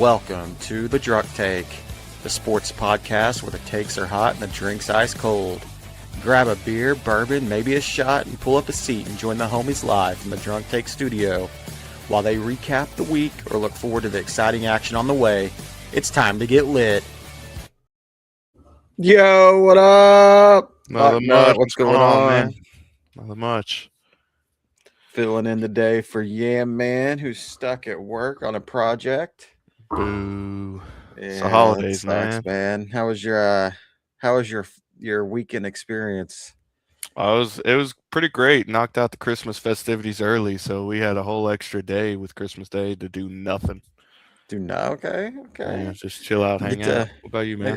Welcome to The Drunk Take, the sports podcast where the takes are hot and the drinks ice cold. Grab a beer, bourbon, maybe a shot, and pull up a seat and join the homies live from the Drunk Take studio. While they recap the week or look forward to the exciting action on the way, it's time to get lit. Yo, what up? Nothing much. What's going on, man? Nothing much. Filling in the day for Yam Man, who's stuck at work on a project. Boo. Yeah, it's the holidays, sucks, man. How was your weekend experience? It was pretty great. Knocked out the Christmas festivities early, so we had a whole extra day with Christmas Day to do nothing. Okay. Yeah, just chill out, hang out. What about you, man?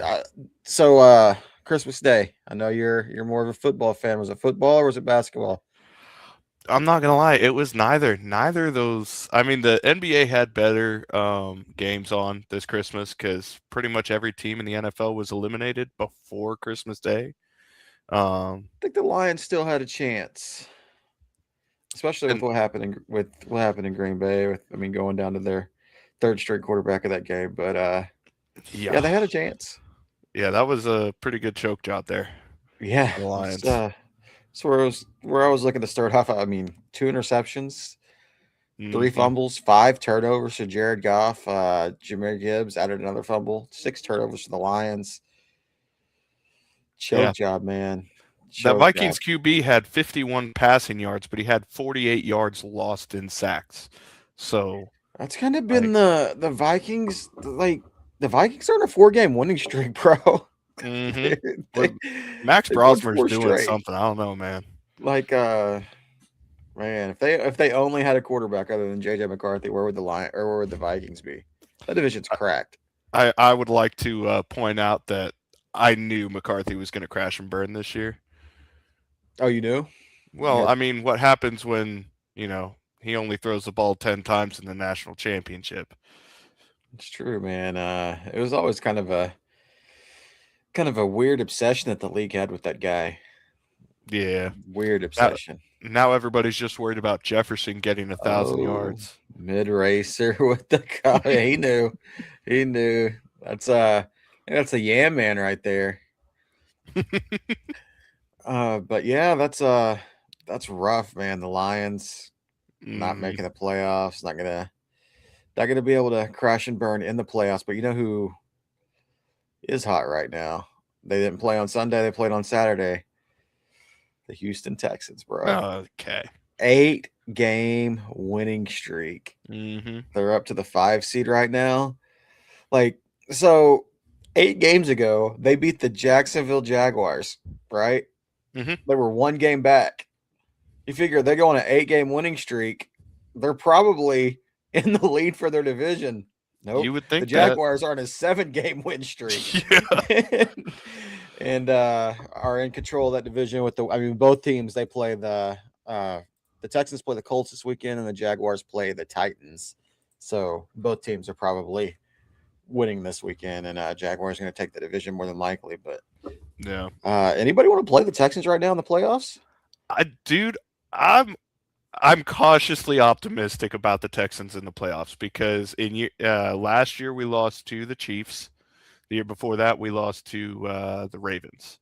So Christmas Day. I know you're more of a football fan. Was it football or was it basketball? I'm not gonna lie, it was neither. Neither of those. I mean, the NBA had better games on this Christmas because pretty much every team in the NFL was eliminated before Christmas Day. I think the Lions still had a chance, especially with what happened in Green Bay. Going down to their third straight quarterback of that game. But yeah, they had a chance. Yeah, that was a pretty good choke job there. Yeah, the Lions. So where I was looking to start off. 2 interceptions, 3 fumbles, 5 turnovers to Jared Goff. Jahmyr Gibbs added another fumble, 6 turnovers to the Lions. Choke job, man. That Vikings QB had 51 passing yards, but he had 48 yards lost in sacks. So that's kind of been the Vikings. Like the Vikings are on a 4-game winning streak, bro. Max Brosmer's doing something. I don't know, man. Man, if they only had a quarterback other than JJ McCarthy, where would the Vikings be? That division's cracked. I would like to point out that I knew McCarthy was going to crash and burn this year. Oh, you knew? Well, what happens when he only throws the ball 10 times in the national championship? It's true, man. It was always kind of a weird obsession that the league had with that guy. Yeah. Weird obsession. Now everybody's just worried about Jefferson getting 1,000 yards. Mid-racer with the guy. He knew. That's a Yam Man right there. But yeah, that's rough, man. The Lions not making the playoffs, not gonna be able to crash and burn in the playoffs. But you know who is hot right now? They didn't play on Sunday. They played on Saturday. The Houston Texans, bro. Okay. 8-game winning streak. They're up to the 5 seed right now. So 8 games ago, they beat the Jacksonville Jaguars, right? They were 1 game back. You figure they go on an 8-game winning streak. They're probably in the lead for their division. Nope. You would think the Jaguars are on a 7-game win streak. Yeah. and are in control of that division with both teams. They play the Texans play the Colts this weekend and the Jaguars play the Titans. So both teams are probably winning this weekend, and Jaguars are going to take the division more than likely. But yeah. Anybody want to play the Texans right now in the playoffs? I'm cautiously optimistic about the Texans in the playoffs because last year we lost to the Chiefs. The year before that we lost to the Ravens.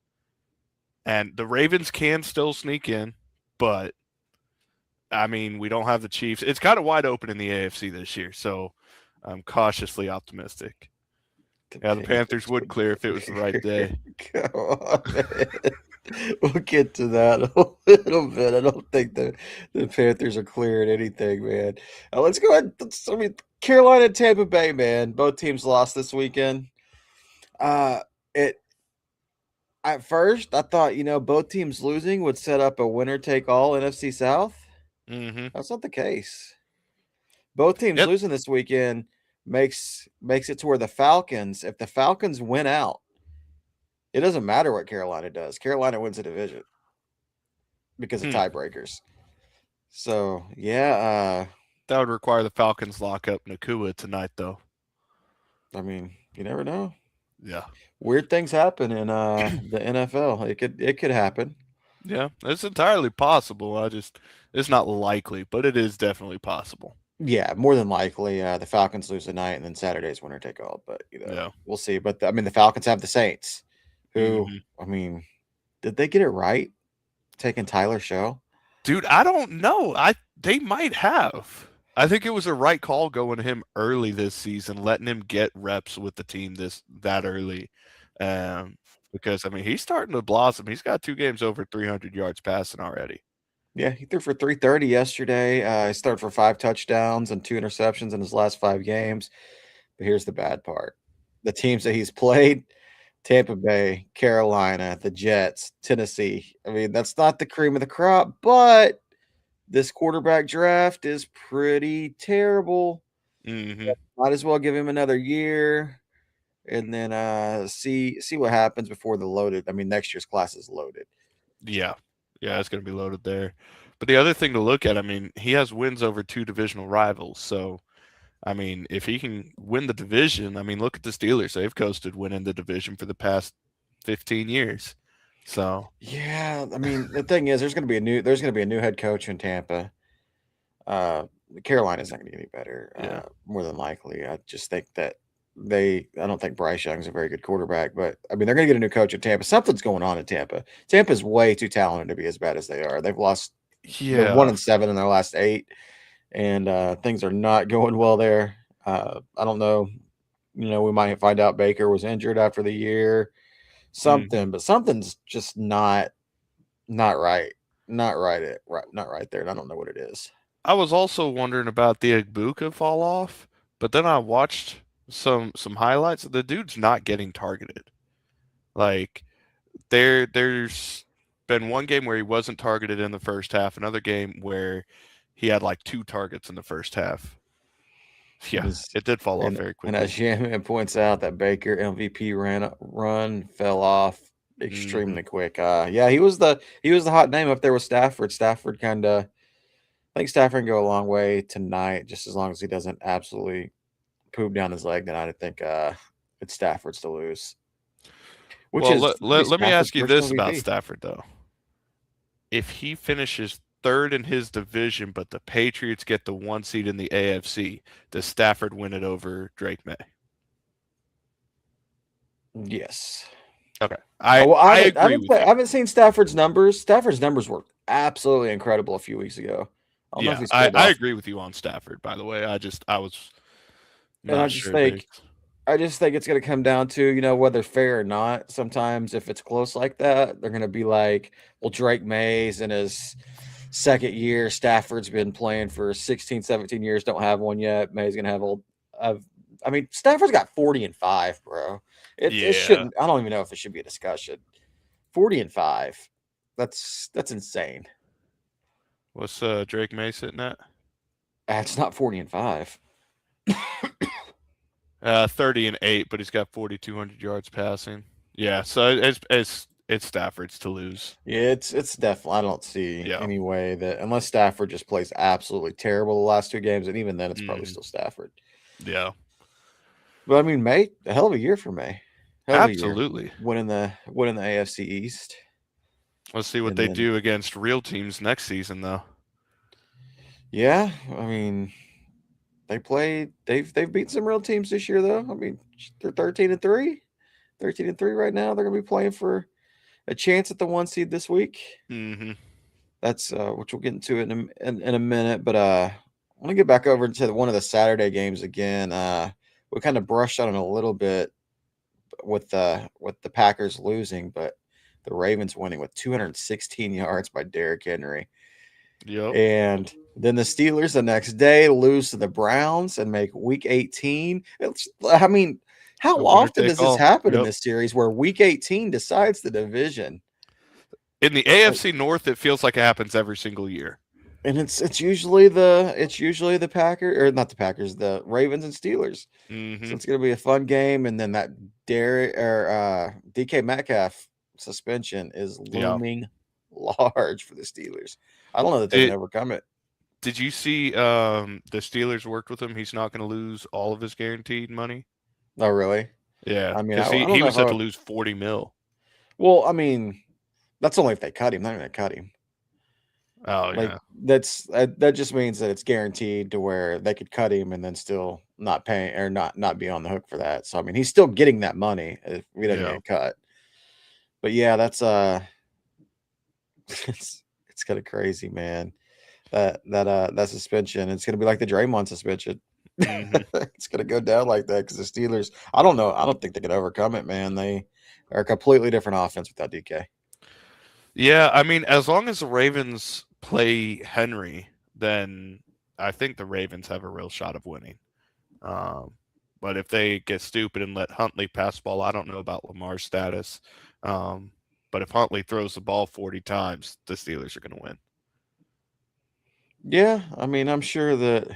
And the Ravens can still sneak in, but we don't have the Chiefs. It's kind of wide open in the AFC this year, so I'm cautiously optimistic. The Panthers would clear if it was the right day. Come on, man. We'll get to that a little bit. I don't think the Panthers are clearing anything, man. Let's go ahead. Carolina and Tampa Bay, man. Both teams lost this weekend. At first, I thought, both teams losing would set up a winner-take-all NFC South. That's not the case. Both teams losing this weekend makes it to where if the Falcons win out, it doesn't matter what Carolina does. Carolina wins the division because of tiebreakers. So, yeah. That would require the Falcons lock up Nakua tonight, though. You never know. Yeah. Weird things happen in the NFL. It could happen. Yeah, it's entirely possible. It's not likely, but it is definitely possible. Yeah, more than likely, the Falcons lose tonight, and then Saturday's winner take all. But Yeah. we'll see. But I mean, the Falcons have the Saints, who Hmm. I mean, did they get it right taking Tyler Show? Dude, I don't know. They might have. I think it was a right call going him early this season, letting him get reps with the team that early. Um, because I mean he's starting to blossom. He's got 2 games over 300 yards passing already. Yeah, he threw for 330 yesterday. He started for 5 touchdowns and 2 interceptions in his last 5 games. But here's the bad part: the teams that he's played: Tampa Bay, Carolina, the Jets, Tennessee. I mean, that's not the cream of the crop, but this quarterback draft is pretty terrible. Hmm. Might as well give him another year and then see what happens before the loaded. I mean, next year's class is loaded. Yeah. Yeah, it's going to be loaded there. But the other thing to look at, I mean, he has wins over 2 divisional rivals. So, I mean, if he can win the division, I mean, look at the Steelers. They've coasted winning the division for the past 15 years. So, Yeah, I mean, the thing is, there's gonna be a new head coach in Tampa. Uh, Carolina's not gonna get any better, yeah. more than likely. I just think that I don't think Bryce Young's a very good quarterback, but I mean, they're gonna get a new coach in Tampa. Something's going on in Tampa. Tampa's way too talented to be as bad as they are. They're one Yeah. and seven in their last 8, and things are not going well there. I don't know. We might find out Baker was injured after the year, Hmm. something, but something's just not right. Not right there, and I don't know what it is. I was also wondering about the Egbuka fall off, but then I watched some highlights. The dude's not getting targeted. Like there's been one game where he wasn't targeted in the first half, another game where he had like 2 targets in the first half. And Yeah, it did fall off very and as quickly. Shaman points out, that Baker MVP run fell off Hmm. extremely quick. Yeah, he was the hot name up there with Stafford. Stafford kind of I think Stafford can go a long way tonight, just as long as he doesn't absolutely poop down his leg. Then I think it's Stafford's to lose, which Well, is let, be let, let me Stafford's ask you first this about MVP. Stafford though. If he finishes third in his division, but the Patriots get the 1 seed in the AFC, does Stafford win it over Drake May? Yes. Okay. Oh, I well, I agree with I you. haven't seen Stafford's numbers. Stafford's numbers were absolutely incredible a few weeks ago. I don't know if Yeah, he's I, pulled I off, agree with you on Stafford, by the way. I was and not sure they I just think it's going to come down to whether fair or not. Sometimes if it's close like that, they're going to be like, well, Drake Mays in his second year, Stafford's been playing for 16, 17 years, don't have one yet. May's going to have old. Uh, I mean, Stafford's got 40-5, bro. It Yeah. shouldn't. I don't even know if it should be a discussion. 40-5. That's insane. What's Drake May sitting at? It's not 40-5. 30-8, but he's got 4,200 yards passing. Yeah, so it's Stafford's to lose. Yeah, it's definitely. I don't see Yeah. any way that unless Stafford just plays absolutely terrible the last 2 games, and even then, it's probably Hmm. still Stafford. Yeah. But I mean, May, a hell of a year for May. Hell of a year, Absolutely. winning the AFC East, Let's see what and they then do against real teams next season, though. yeah, I mean, they've beaten some real teams this year though. I mean, they're 13-3, 13-3 right now. They're gonna be playing for a chance at the 1 seed this week. Hmm. That's which we'll get into in a minute. But I want to get back over to one of the Saturday games again. We kind of brushed on it a little bit with the Packers losing, but the Ravens winning with 216 yards by Derrick Henry. Yep. And then the Steelers the next day lose to the Browns and make Week 18. I mean, how A winner often take does this all. happen in Yep. this series where Week 18 decides the division? In the AFC North, it feels like it happens every single year. And it's usually the Packers, or not the Packers, the Ravens and Steelers. So Hmm. it's gonna be a fun game. And then that Derek or DK Metcalf suspension is Yeah. looming large for the Steelers. I don't know that they can Did overcome it. Did you see the Steelers worked with him? He's not going to lose all of his guaranteed money. Oh, really? Yeah, I mean, because I don't he know was if I set to would. lose 40 mil. Well, I mean, that's only if they cut him. They're not gonna cut him. Oh Like yeah. that just means that it's guaranteed to where they could cut him and then still not pay or not be on the hook for that. So I mean, he's still getting that money if he doesn't Yeah. get cut. But yeah, that's it's kind of crazy, man. That suspension, it's gonna be like the Draymond suspension. Hmm. It's gonna go down like that because the Steelers. I don't know. I don't think they could overcome it, man. They are a completely different offense without DK. Yeah, I mean, as long as the Ravens play Henry, then I think the Ravens have a real shot of winning. Um, but if they get stupid and let Huntley pass the ball, I don't know about Lamar's status. Um, but if Huntley throws the ball 40 times, the Steelers are going to win. Yeah, I mean, I'm sure that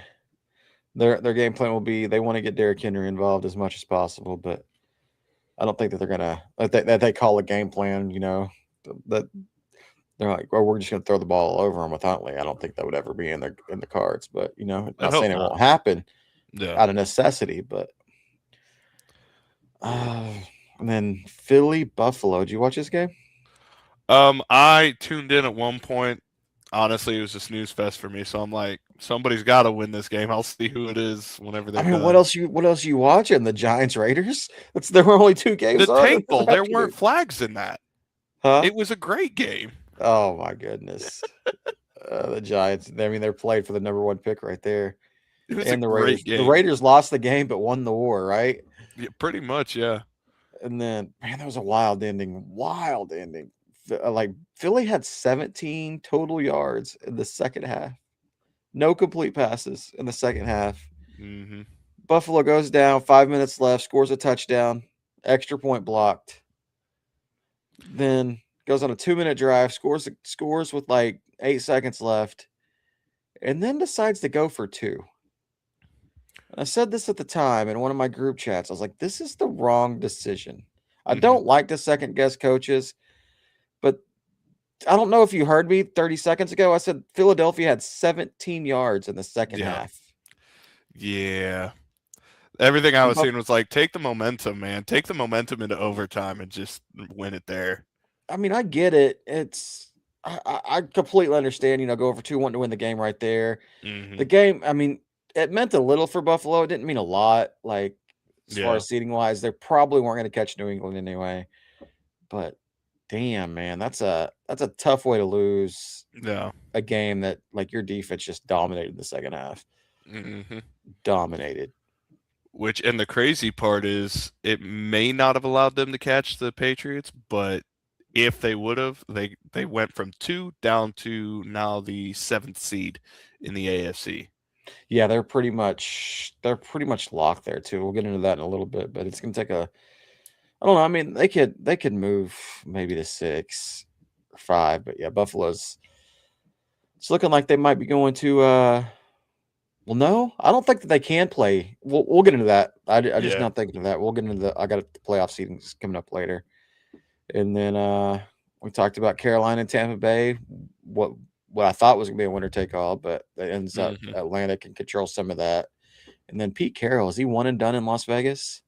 their game plan will be they want to get Derrick Henry involved as much as possible, but I don't think that they're gonna that they call a game plan. That they're like, well, we're just gonna throw the ball all over him with Huntley. I don't think that would ever be in the cards. But I'd not hope saying it not. won't happen Yeah. out of necessity, but uh, and then Philly Buffalo. Did you watch this game? I tuned in at one point. Honestly, it was a snooze fest for me. So I'm like, somebody's got to win this game. I'll see who it is whenever I they're mean, done. what else you watching? The Giants Raiders? There were only two The games on in Tank the Bowl, there weren't afternoon. flags in that. Huh? It was a great game. Oh my goodness. The Giants. I mean, they're played for the number one pick right there. It was a And the great Raiders. The game. Raiders lost the game but won the war, right? Yeah, pretty much, yeah. And then, man, that was a wild ending. Wild ending. Like Philly had 17 total yards in the second half. No complete passes in the second half. Hmm. Buffalo goes down, 5 minutes left, scores a touchdown, extra point blocked. Then goes on a 2-minute drive, scores with like 8 seconds left, and then decides to go for two. I said this at the time in one of my group chats. I was like, this is the wrong decision. I Hmm. don't like to second guess coaches, but I don't know if you heard me 30 seconds ago. I said Philadelphia had 17 yards in the second Yeah. half. Yeah. Everything I And was seeing was like, take the momentum, man. Take the momentum into overtime and just win it there. I mean, I get it. I completely understand, go over 2-1 to win the game right there. Hmm. The game, I mean, it meant a little for Buffalo. It didn't mean a lot. Like, as far Yeah. as seating wise, they probably weren't going to catch New England anyway. But damn, man, that's a tough way to lose Yeah. a game that like your defense just dominated the second half. Hmm. Dominated. Which, and the crazy part is, it may not have allowed them to catch the Patriots, but if they would have, they went from 2 down to now the 7th seed in the AFC. Yeah, they're pretty much locked there too. We'll get into that in a little bit, but it's gonna take I don't know. I mean, they could move maybe to 6 or 5, but yeah, Buffalo's it's looking like they might be going to well, no, I don't think that they can play. We'll get into that. I just Yeah. not thinking of that. We'll get into I got the playoff seedings coming up later. And then we talked about Carolina and Tampa Bay. What what I thought was gonna be a winner take all, but it ends up Hmm. Atlanta can control some of that. And then Pete Carroll, is he one and done in Las Vegas?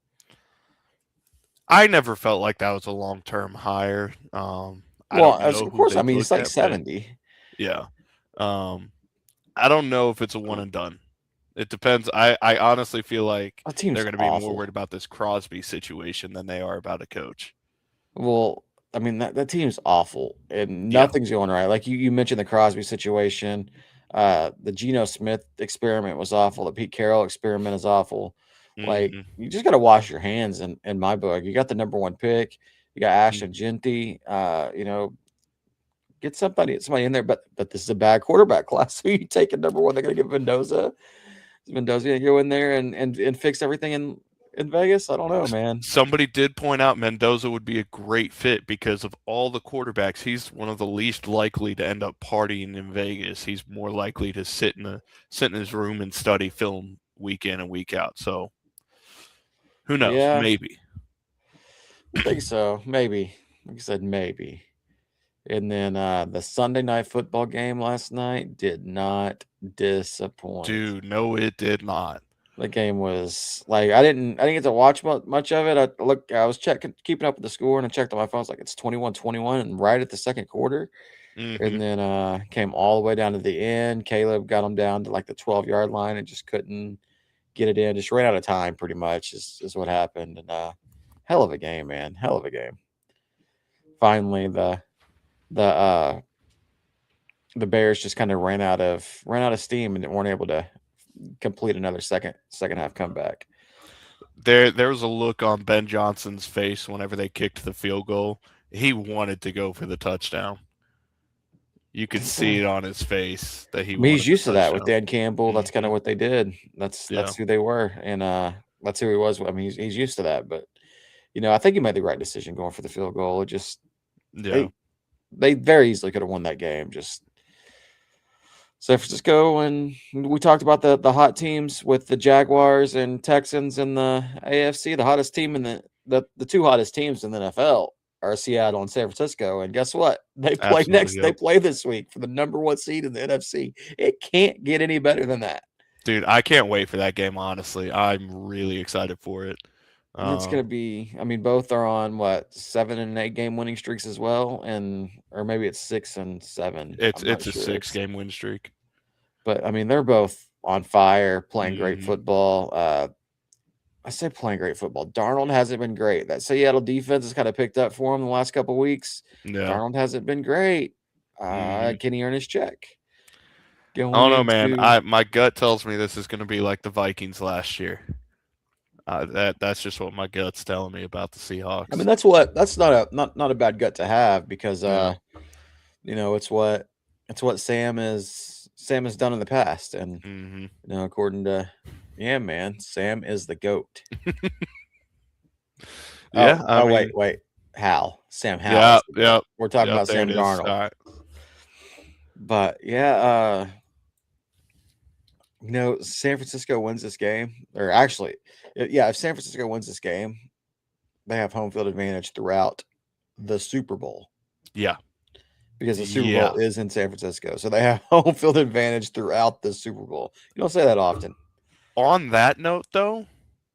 I never felt like that was a long-term hire. I Well, don't know of who course. I they'd mean, he's look like at, but 70. yeah. Um, I don't know if it's a one and done. It depends. I honestly feel like That they're team's going to be more awful. worried about this Crosby situation than they are about a coach. Well, I mean that team's awful and Yeah. nothing's going right. Like you mentioned the Crosby situation, the Geno Smith experiment was awful. The Pete Carroll experiment is awful. Like Hmm. you just got to wash your hands in my book. You got the number one pick. You got Ashton Genty. Get somebody in there. But this is a bad quarterback class. Who you taking number one? They're gonna get Mendoza. Is Mendoza gonna go in there and fix everything in Vegas? I don't know, man. Somebody did point out Mendoza would be a great fit because of all the quarterbacks. He's one of the least likely to end up partying in Vegas. He's more likely to sit in his room and study film week in and week out. So who knows? Yeah, Maybe. I think so. Maybe. Like I said, maybe. And then the Sunday night football game last night did not disappoint. Dude, no, it did not. The game was like I didn't get to watch much of it. I was checking keeping up with the score and I checked on my phone. It's like it's 21-21 and right at the second quarter. Mm-hmm. and then came all the way down to the end. Caleb got him down to like the 12-yard line and just couldn't get it in. Just ran out of time, pretty much, is what happened. And hell of a game, man. Hell of a game. Finally, the the Bears just kind of ran out of steam and weren't able to complete another second half comeback. There was a look on Ben Johnson's face whenever they kicked the field goal. He wanted to go for the touchdown. You could see it on his face that he I mean, he's wanted used the to that with touchdown. Dan Campbell. That's kind of Mm-hmm. what they did. That's Yeah. who they were, and that's who he was. I mean, he's used to that. But I think he made the right decision going for the field goal. It just Yeah. they very easily could have won that game. Just San Francisco, and we talked about the hot teams with the Jaguars and Texans in the AFC. The hottest team in the two hottest teams in the NFL are Seattle and San Francisco. And guess what? They play Absolutely. next. They Yep. play this week for the number one seed in the NFC. It can't get any better than that. Dude, I can't wait for that game, honestly. I'm really excited for it. It's gonna be. I mean, both are on what 7 and 8 game winning streaks as well, or maybe it's 6 and 7. I'm not It's a sure. 6-game win streak. But I mean, they're both on fire, playing great Mm-hmm. football. I say playing great football. Darnold hasn't been great. That Seattle defense has kind of picked up for him the last couple of weeks. Yeah. Darnold hasn't been great. Mm-hmm. Can he earn his check? I Going don't know, man. into My gut tells me this is going to be like the Vikings last year. That's just what my gut's telling me about the Seahawks. I mean, that's not a bad gut to have because Yeah. it's what Sam has done in the past, and Mm-hmm. according to man, Sam is the GOAT. Yeah, I mean, Wait, Hal, Sam Howell. yeah, Is the GOAT. We're talking about there Sam it is. All Darnold, right. but yeah, San Francisco wins this game, or actually, yeah, if San Francisco wins this game, they have home field advantage throughout the Super Bowl. Yeah. Because the Super Bowl is in San Francisco. So they have home field advantage throughout the Super Bowl. You don't say that often. On that note, though,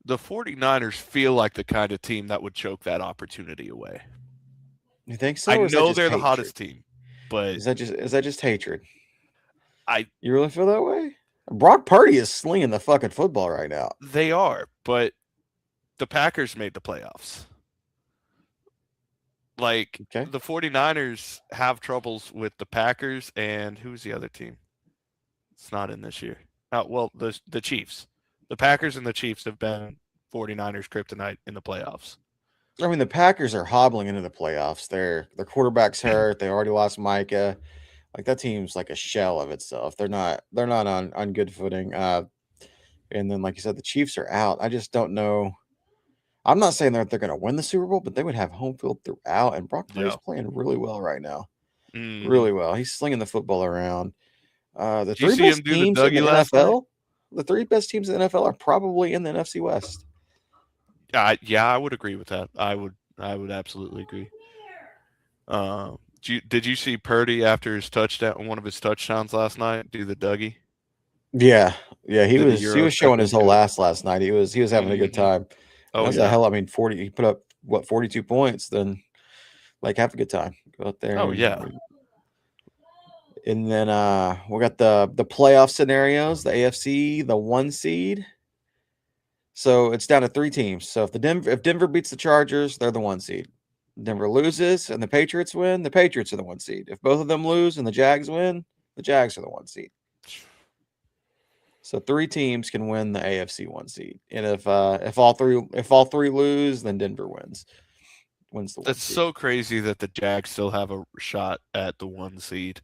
the 49ers feel like the kind of team that would choke that opportunity away. You think so? I Or is that know just they're the hatred? hottest team, but Is that just hatred? I You really feel that way? Brock Purdy is slinging the fucking football right now. they are, but the Packers made the playoffs. Like, Okay. the 49ers have troubles with the Packers, and who's the other team? It's not in this year. Well, the Chiefs. The Packers and the Chiefs have been 49ers kryptonite in the playoffs. I mean, the Packers are hobbling into the playoffs. Their quarterback's hurt. They already lost Micah. Like, that team's like a shell of itself. They're not on good footing. And then, like you said, the Chiefs are out. I just don't know. I'm not saying that they're going to win the Super Bowl, but they would have home field throughout. And Brock Purdy's playing really well right now. Mm-hmm. Really well. He's slinging the football around. The Did you three see him best do the teams in the Dougie last night? NFL. The three best teams in the NFL are probably in the NFC West. Yeah, I would agree with that. I would absolutely agree. Did you see Purdy after his touchdown, one of his touchdowns last night, do the Dougie? Yeah, he Did the was Euro showing his step whole into it? ass last night. He was having a good time. Oh, That was a hell. I mean, 40. He put up 42 points. Then, like, have a good time. Go out there. Oh, yeah. And then we got the playoff scenarios. The AFC, the 1 seed. So it's down to 3 teams. So if Denver beats the Chargers, they're the 1 seed. Denver loses and the Patriots win, the Patriots are the 1 seed. If both of them lose and the Jags win, the Jags are the 1 seed. So 3 teams can win the AFC 1 seed, and if all three lose, then Denver wins the 1 seed. It's so crazy that the Jags still have a shot at the 1 seed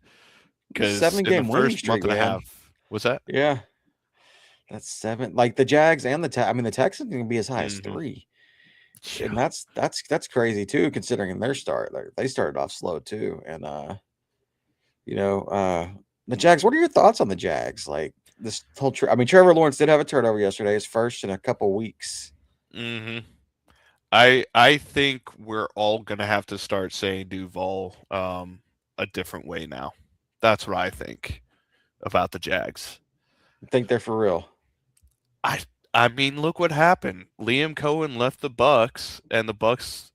because in the 7-game winning first streak, month and a man. half, was that? Yeah, that's 7. Like the Jags and the Texans can be as high as 3, and that's crazy too, considering their start. Like, they started off slow too, and the Jags. What are your thoughts on the Jags? Like, this whole Trevor Lawrence did have a turnover yesterday, his first in a couple weeks. Mm-hmm. I think we're all gonna have to start saying Duval a different way now. That's what I think about the Jags. I think they're for real. I mean, look what happened. Liam Cohen left the Bucks, and the Bucks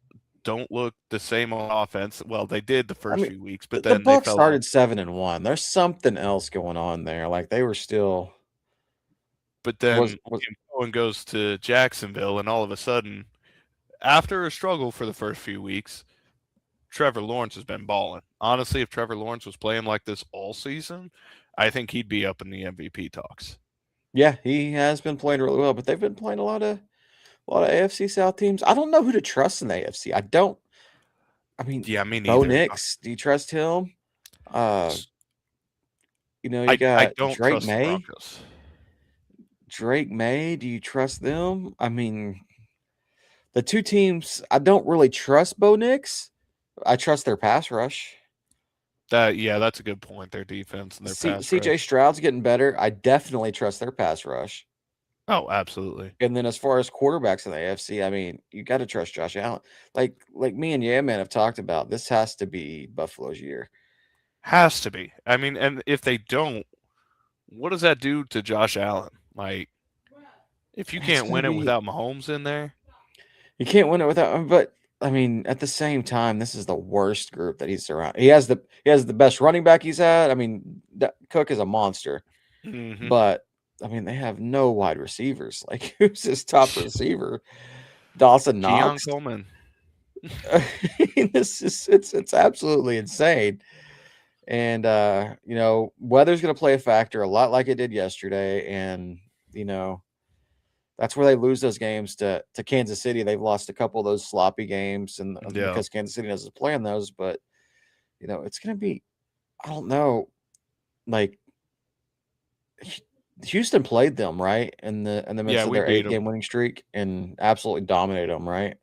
don't look the same on offense. Well, they did the I first mean, few weeks, but the then they Bucks fell off. started 7-1. There's something else going on there. Like they were still But was then was Cohen goes to Jacksonville, and all of a sudden, after a struggle for the first few weeks, Trevor Lawrence has been balling. Honestly, if Trevor Lawrence was playing like this all season, I think he'd be up in the MVP talks. yeah, he has been playing really well, but they've been playing a lot of AFC South teams. I don't know who to trust in the AFC. I mean, Yeah, me Bo neither. Nix, do you trust him? Uh, you I got don't Drake trust the May. Broncos. Drake May, do you trust them? I mean, the two teams, I don't really trust Bo Nix. I trust their pass rush. That's a good point. Their defense and their pass CJ rush. Stroud's getting better. I definitely trust their pass rush. Oh, absolutely. And then as far as quarterbacks in the AFC, I mean, you got to trust Josh Allen. Like me and Yeah Man have talked about, this has to be Buffalo's year. Has to be. I mean, and if they don't, what does that do to Josh Allen? Like, if you It's can't gonna win it be without Mahomes in there, you can't win it without. But I mean, at the same time, this is the worst group that he's surrounded. He has the best running back he's had. I mean, Cook is a monster, mm-hmm. but I mean, they have no wide receivers. Like, who's his top receiver? Dawson Keon Knox. Coleman. I mean, it's absolutely insane. And weather's going to play a factor a lot like it did yesterday. And that's where they lose those games to Kansas City. They've lost a couple of those sloppy games, and Yeah. because Kansas City doesn't play in those. But it's going to be, I don't know, like Houston played them right in the Yeah, midst of we their beat 8 game them. winning streak and absolutely dominated them, right?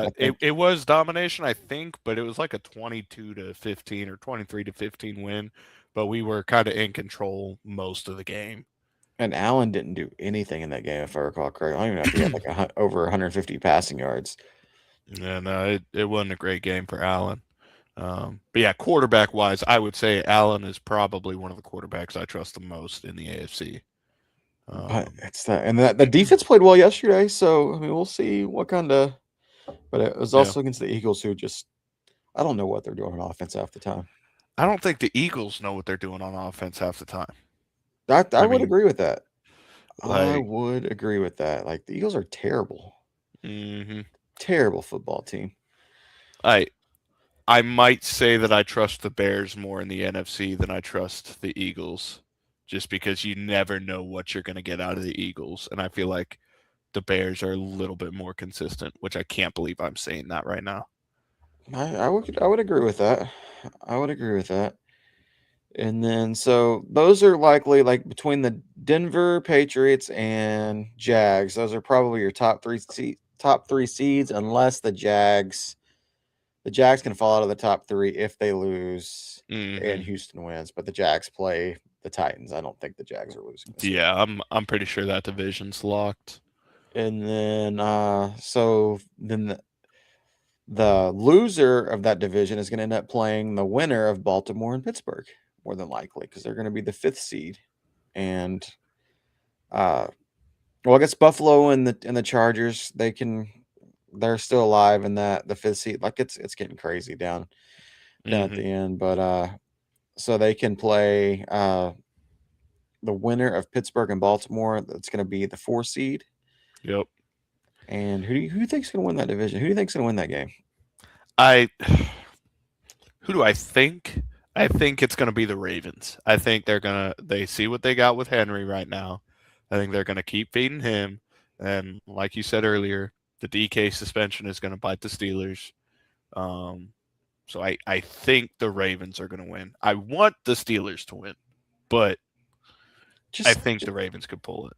I It think. it was domination, I think, but it was like a 22-15 or 23-15 win. But we were kind of in control most of the game. And Allen didn't do anything in that game, if I recall correctly. I don't even know if he had like over 150 passing yards. And it wasn't a great game for Allen. But yeah, quarterback wise, I would say Allen is probably one of the quarterbacks I trust the most in the AFC. But it's that, and the defense played well yesterday. So I mean, we'll see what kind of. But it was Yeah, also against the Eagles, who just I don't know what they're doing on offense half the time. I don't think the Eagles know what they're doing on offense half the time. I I would mean, agree with that. I like, would agree with that. Like the Eagles are terrible, mm-hmm. terrible football team. I I might say that I trust the Bears more in the NFC than I trust the Eagles, just because you never know what you're going to get out of the Eagles, and I feel like the Bears are a little bit more consistent, which I can't believe I'm saying that right now. I would agree with that. I would agree with that. And then so those are likely like between the Denver Patriots and Jags. Those are probably your top three seeds, unless the Jags can fall out of the top three if they lose and Mm-hmm. Houston wins. But the Jags play the Titans. I don't think the Jags are losing this game. Yeah, I'm pretty sure that division's locked. And then so then the loser of that division is going to end up playing the winner of Baltimore and Pittsburgh, more than likely, because they're going to be the fifth seed. And well, I guess Buffalo and the Chargers, they're still alive in the fifth seed. Like it's getting crazy down at Mm-hmm. the end. But so they can play the winner of Pittsburgh and Baltimore. That's going to be the 4 seed. Yep. And who do you think's going to win that division? Who do you think's going to win that game? I who do I think? I think it's going to be the Ravens. I think they see what they got with Henry right now. I think they're going to keep feeding him, and like you said earlier, the DK suspension is going to bite the Steelers. Um, so I think the Ravens are going to win. I want the Steelers to win, but I Just, think the Ravens could pull it.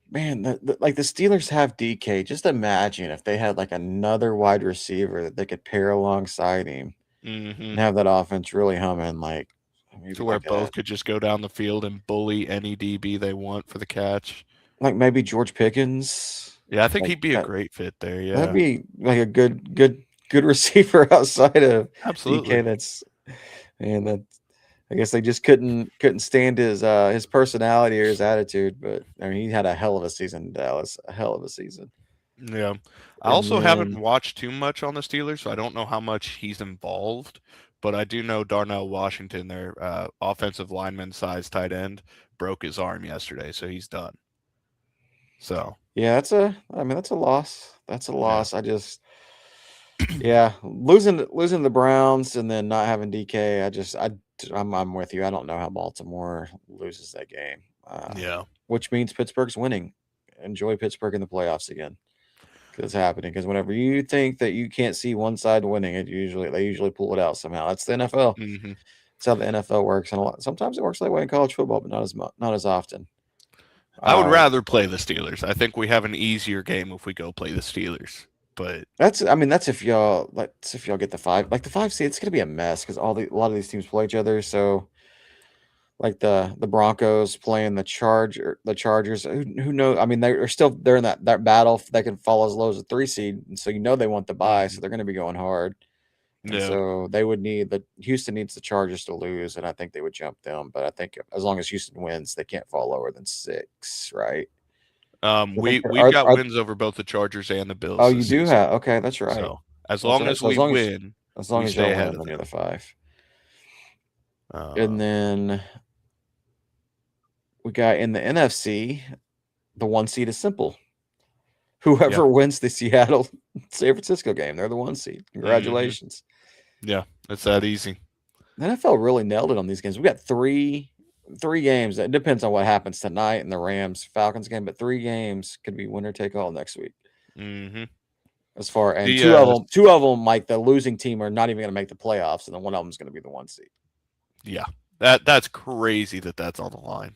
man, like the Steelers have DK. Just imagine if they had like another wide receiver that they could pair alongside him Mm-hmm. and have that offense really humming. Like To maybe where like both could just go down the field and bully any DB they want for the catch. maybe George Pickens. Yeah, I think Like he'd be a that. great fit there. That'd Yeah, be like a good receiver outside of DK. absolutely. And that I guess they just couldn't stand his personality or his attitude. But I mean, he had a hell of a season in Dallas. A hell of a season. Yeah. I And also haven't then, watched too much on the Steelers, so I don't know how much he's involved. But I do know Darnell Washington, their offensive lineman size tight end, broke his arm yesterday, so he's done. So, yeah, I mean, that's a loss. That's a yeah. loss. Yeah, losing the Browns and then not having DK. I'm with you. I don't know how Baltimore loses that game. Yeah. Which means Pittsburgh's winning. Enjoy Pittsburgh in the playoffs again. Because it's happening. Because whenever you think that you can't see one side winning, they usually pull it out somehow. That's the NFL. Hmm. That's how the NFL works, and sometimes it works that way in college football, but not as often. I would Uh, rather play the Steelers. I think we have an easier game if we go play the Steelers. But that's if y'all get the five, like the 5 seed. It's gonna be a mess because a lot of these teams play each other. So like the Broncos playing the Chargers. Who knows? I mean, they're in that battle. They can fall as low as a 3 seed, and so they want the bye, so mhm. they're going to be going hard. And Yeah. so they would need Houston needs the Chargers to lose, and I think they would jump them. But I think as long as Houston wins, they can't fall lower than 6, right? I think We've got wins over both the Chargers and the oh, Bills you this do season. have, okay, that's right. So as That's long right. as So we win, as we long as stay y'all ahead win, of then you're the them. 5. And Um, then we got in the NFC, the 1 seed is simple. yeah. Whoever wins the Seattle San Francisco game, they're the 1 seed. Hmm. Congratulations. Yeah. It's that easy. The NFL really nailed it on these games. We got three games. It depends on what happens tonight in the Rams Falcons game, but 3 games could be winner take all next week. Hmm. As far and The two of them, like the losing team, are not even going to make the playoffs, and then one of them is going to be the 1 seed. yeah, that's crazy that that's on the line.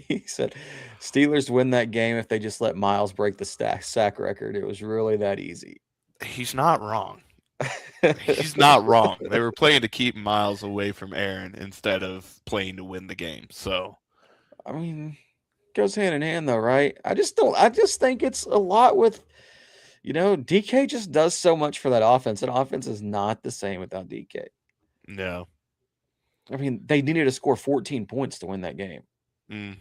He said, "Steelers win that game if they just let Miles break the sack record. It was really that easy." He's not wrong. He's not wrong. They were playing to keep Miles away from Aaron instead of playing to win the game. So, I mean, goes hand in hand though, right? I just think it's a lot with DK just does so much for that offense, and offense is not the same without DK. no. I mean, they needed to score 14 points to win that game, Hmm.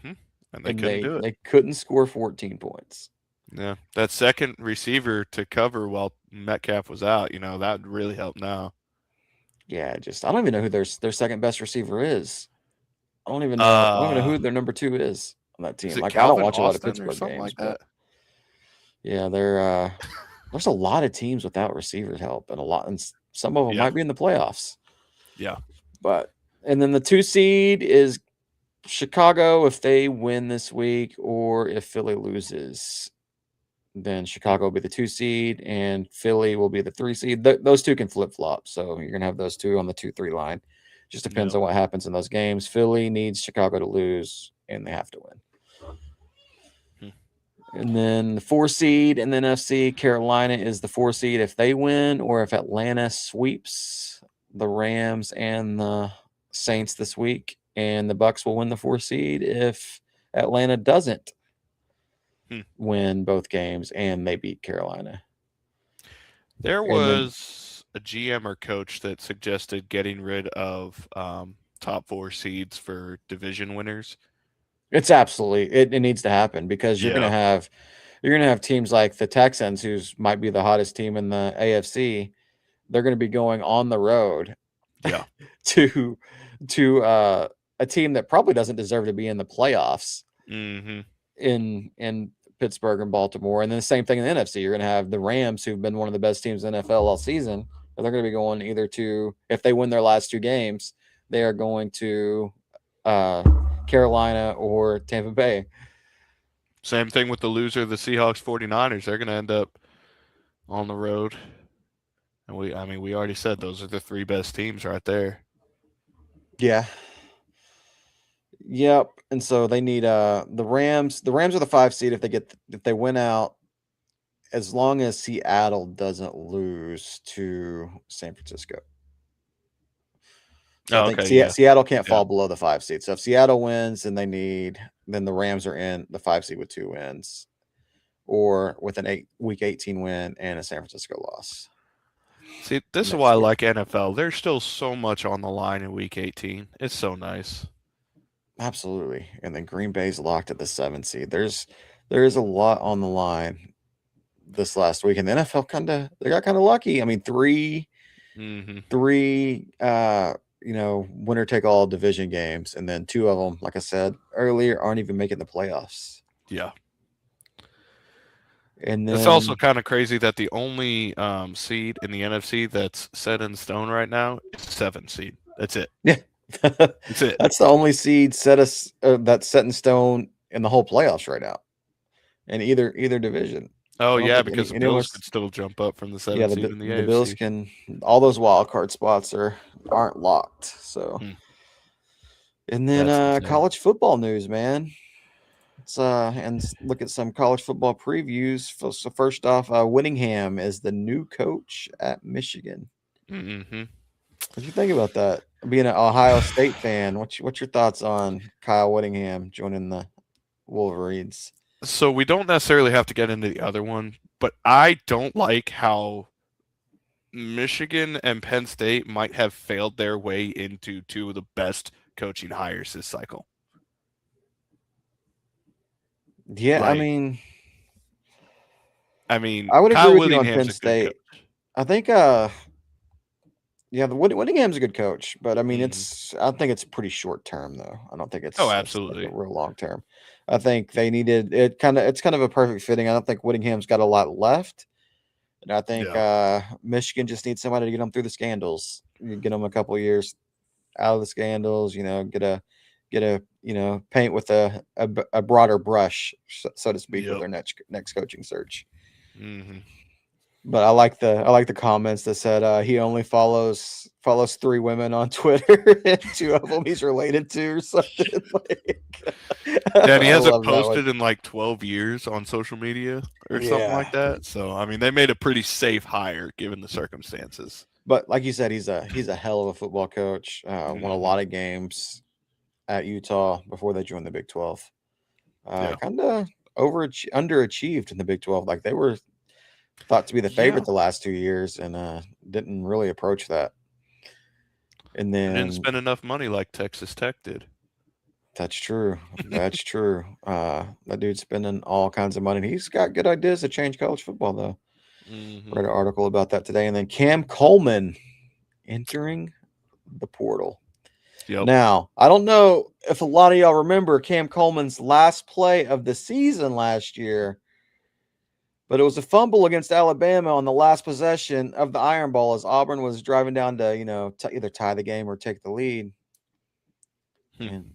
And they and couldn't do it. they couldn't score 14 points. Yeah. That second receiver to cover while Metcalf was out, that would really help now. Yeah, I don't even know who their second best receiver is. I don't even know. I don't even know Uh, who their number 2 is on that is team. it Like I don't Calvin watch a lot of Austin or Pittsburgh something games, like but that? yeah, there's a lot of teams without receivers help, and some of them Yeah. might be in the playoffs. Yeah. But and then the 2 seed is Chicago if they win this week, or if Philly loses, then Chicago will be the 2 seed and Philly will be the 3 seed. Those two can flip flop. So you're going to have those two on the 2-3 line. Just depends Yeah. on what happens in those games. Philly needs Chicago to lose and they have to win. Hmm. And then the 4 seed in the NFC, Carolina is the 4 seed if they win, or if Atlanta sweeps the Rams and the Saints this week, and the Bucks will win the 4 seed if Atlanta doesn't Hmm. win both games and they beat Carolina. There And then was a GM or coach that suggested getting rid of top 4 seeds for division winners. it's absolutely it needs to happen because Yeah. you're gonna have teams like the Texans, who's might be the hottest team in the AFC. They're gonna be going on the road Yeah. to a team that probably doesn't deserve to be in the playoffs Hmm. in Pittsburgh and Baltimore. And then the same thing in the NFC. You're going to have the Rams, who've been one of the best teams in the NFL all season. But they're going to be going either to, if they win their last 2 games, they are going to uh, Carolina or Tampa Bay. Same thing with the loser of the Seahawks 49ers. They're going to end up on the road. And we already said those are the 3 best teams right there. Yeah. Yep. And so they need the Rams. The Rams are the 5 seed if they win out, as long as Seattle doesn't lose to San Francisco. So I Oh, think okay, yeah. Seattle can't Yeah. fall below the 5 seed. So if Seattle wins, then the Rams are in the 5 seed with 2 wins, or with an week 18 win and a San Francisco loss See, this is why next I year. like NFL. There's still so much on the line in week 18. It's so nice. Absolutely. And then Green Bay's locked at the 7 seed. There's there is a lot on the line this last week, and the NFL they got kind of lucky. I mean, three winner take all division games, and then two of them, like I said earlier, aren't even making the playoffs. Yeah. And then it's also kind of crazy that the only seed in the NFC that's set in stone right now is 7 seed. That's it. Yeah, that's it. That's the only seed that's set in stone in the whole playoffs right now, in either division. Oh yeah, because the Bills could still jump up from the 7 seed in the AFC. The Bills can. All those wild card spots aren't locked. So, and then college football news, man. Let's look at some college football previews. So first off, Whittingham is the new coach at Michigan. Mm-hmm. What do you think about that? Being an Ohio State fan, what's your thoughts on Kyle Whittingham joining the Wolverines? So we don't necessarily have to get into the other one, but I don't like how Michigan and Penn State might have failed their way into two of the best coaching hires this cycle. Yeah, like, I would Kyle agree with you on Whittingham's Penn State. I think the Whittingham's a good coach, but I mean I think it's pretty short term though. I don't think it's absolutely like a real long term. I think they needed it's kind of a perfect fitting. I don't think Whittingham's got a lot left. And I think Michigan just needs somebody to get them through the scandals. Get them a couple of years out of the scandals, get a paint with a broader brush, so to speak, with their next coaching search. Mm-hmm. But I like the comments that said he only follows 3 women on Twitter, and 2 of them he's related to or something. And he hasn't posted in like 12 years on social media or something like that. So I mean, they made a pretty safe hire given the circumstances. But like you said, he's a hell of a football coach. Won a lot of games at Utah before they joined the Big 12. Kind of underachieved in the Big 12. Like they were thought to be the favorite the last 2 years, and didn't really approach that. And then didn't spend enough money like Texas Tech did. That's true. That's true. That dude's spending all kinds of money. He's got good ideas to change college football, though. Read an article about that today. And then Cam Coleman entering the portal. Yep. Now, I don't know if a lot of y'all remember Cam Coleman's last play of the season last year, but it was a fumble against Alabama on the last possession of the Iron Bowl as Auburn was driving down to, either tie the game or take the lead. And,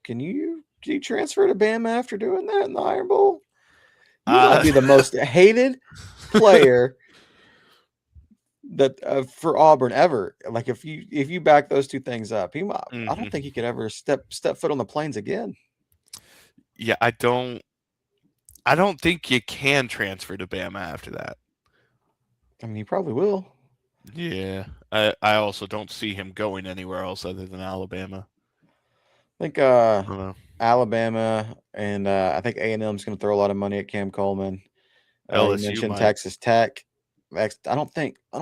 can you transfer to Bama after doing that in the Iron Bowl? You might be the most hated player that for Auburn ever. Like if you back those 2 things up, I don't think he could ever step foot on the plains again. Yeah, I don't think you can transfer to Bama after that. I mean, he probably will. Yeah, I also don't see him going anywhere else other than Alabama. I think Alabama and I think A&M is going to throw a lot of money at Cam Coleman. You mentioned Texas Tech. I don't know. I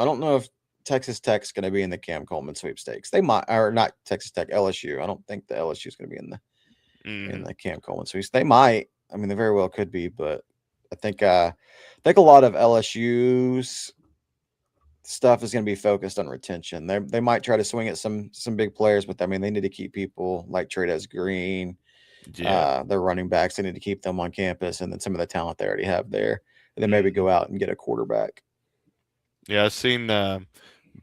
don't know if Texas Tech's going to be in the Cam Coleman sweepstakes. They might, or not Texas Tech, LSU. I don't think the LSU is going to be in the Cam Coleman sweepstakes. They might. I mean, they very well could be, but I think a lot of LSU's stuff is going to be focused on retention. They might try to swing at some big players, but I mean, they need to keep people like Trades Green, their running backs. They need to keep them on campus, and then some of the talent they already have there. And then maybe go out and get a quarterback. Yeah, I've seen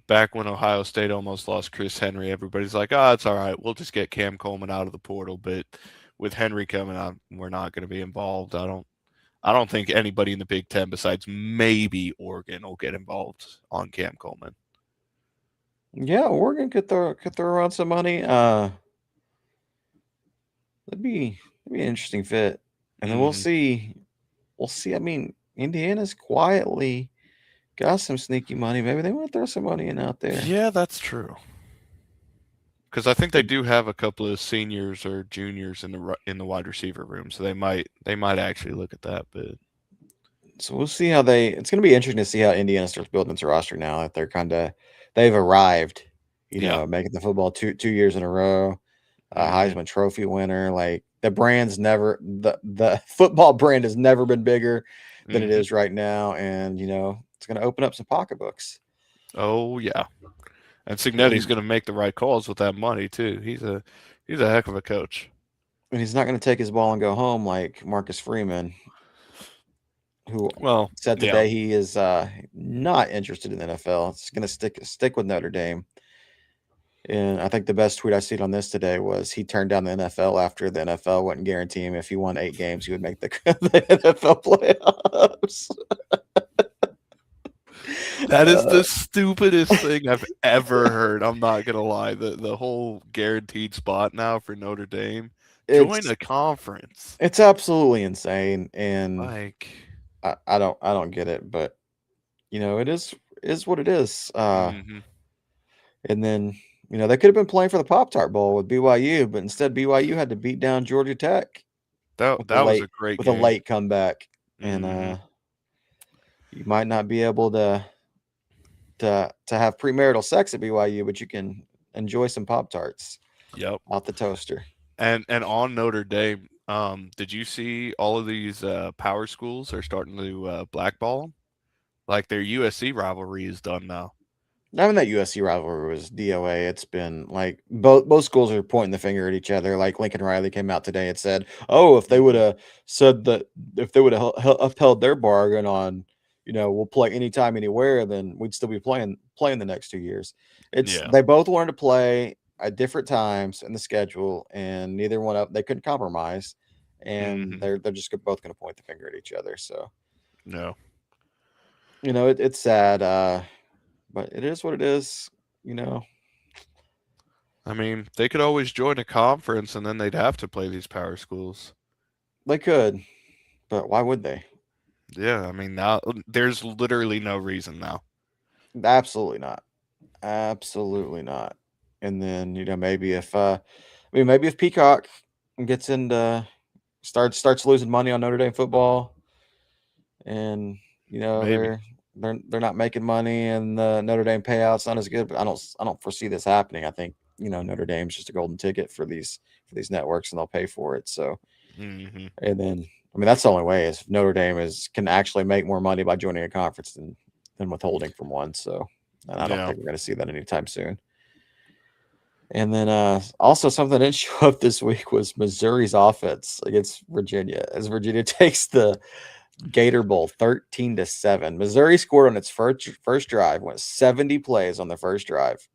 back when Ohio State almost lost Chris Henry. Everybody's like, "Oh, it's all right. We'll just get Cam Coleman out of the portal." But with Henry coming out, we're not going to be involved. I don't think anybody in the Big Ten besides maybe Oregon will get involved on Cam Coleman. Yeah, Oregon could throw around some money. That'd be an interesting fit. And then we'll see. I mean, Indiana's quietly got some sneaky money. Maybe they want to throw some money in out there. Yeah, that's true. Because I think they do have a couple of seniors or juniors in the wide receiver room, so they might actually look at that. But so we'll see how it's going to be interesting to see how Indiana starts building its roster now that they've arrived. Making the football two years in a row, Heisman Trophy winner. Like the brand's never the football brand has never been bigger than it Mm-hmm. is right now, and it's going to open up some pocketbooks. Oh yeah, and Signetti's And going to make the right calls with that money too. He's a heck of a coach. and he's not going to take his ball and go home like Marcus Freeman, who Well, said yeah, today he is not interested in the NFL. It's going to stick with Notre Dame. And I think the best tweet I seen on this today was he turned down the NFL after the NFL wouldn't guarantee him if he won 8 games, he would make the NFL playoffs. that is the stupidest thing I've ever heard. I'm not gonna lie. The whole guaranteed spot now for Notre Dame. Join It's a conference. it's absolutely insane, and Like, I don't get it, but it is what it is. hmm And then they could have been playing for the Pop Tart Bowl with BYU, but instead BYU had to beat down Georgia Tech with that was a great a game. late comeback, and Hmm you might not be able to have premarital sex at BYU, but you can enjoy some Pop Tarts Yep. out the toaster. And on Notre Dame, did you see all of these power schools are starting to blackball them? Like their USC rivalry is done now. I mean, that USC rivalry was DOA. It's been like both schools are pointing the finger at each other. Like Lincoln Riley came out today and said, "Oh, if they would Hmm have said that, if they would have upheld their bargain on, we'll play anytime, anywhere, then we'd still be playing the next 2 years." It's Yeah. they both wanted to play at different times in the schedule, and neither one of they couldn't compromise, and hmm they're just both going to point the finger at each other. So No. it's sad, but it is what it is. You know. I mean, they could always join a conference and then they'd have to play these power schools. They could, but why would they? Yeah, I mean now there's literally no reason now. Absolutely not. Absolutely not. And then, maybe maybe if Peacock gets into starts losing money on Notre Dame football, and Maybe. they're not making money, and the Notre Dame payout's not as good, but I don't foresee this happening. I think, Notre Dame's just a golden ticket for these networks, and they'll pay for it. So, Hmm and then I mean that's the only way is if Notre Dame can actually make more money by joining a conference than withholding from one. So, and I don't Yeah. think we're going to see that anytime soon. And then also something that didn't show up this week was Missouri's offense against Virginia, as Virginia takes the Gator Bowl 13-7. Missouri scored on its first drive, went 70 plays on the first drive.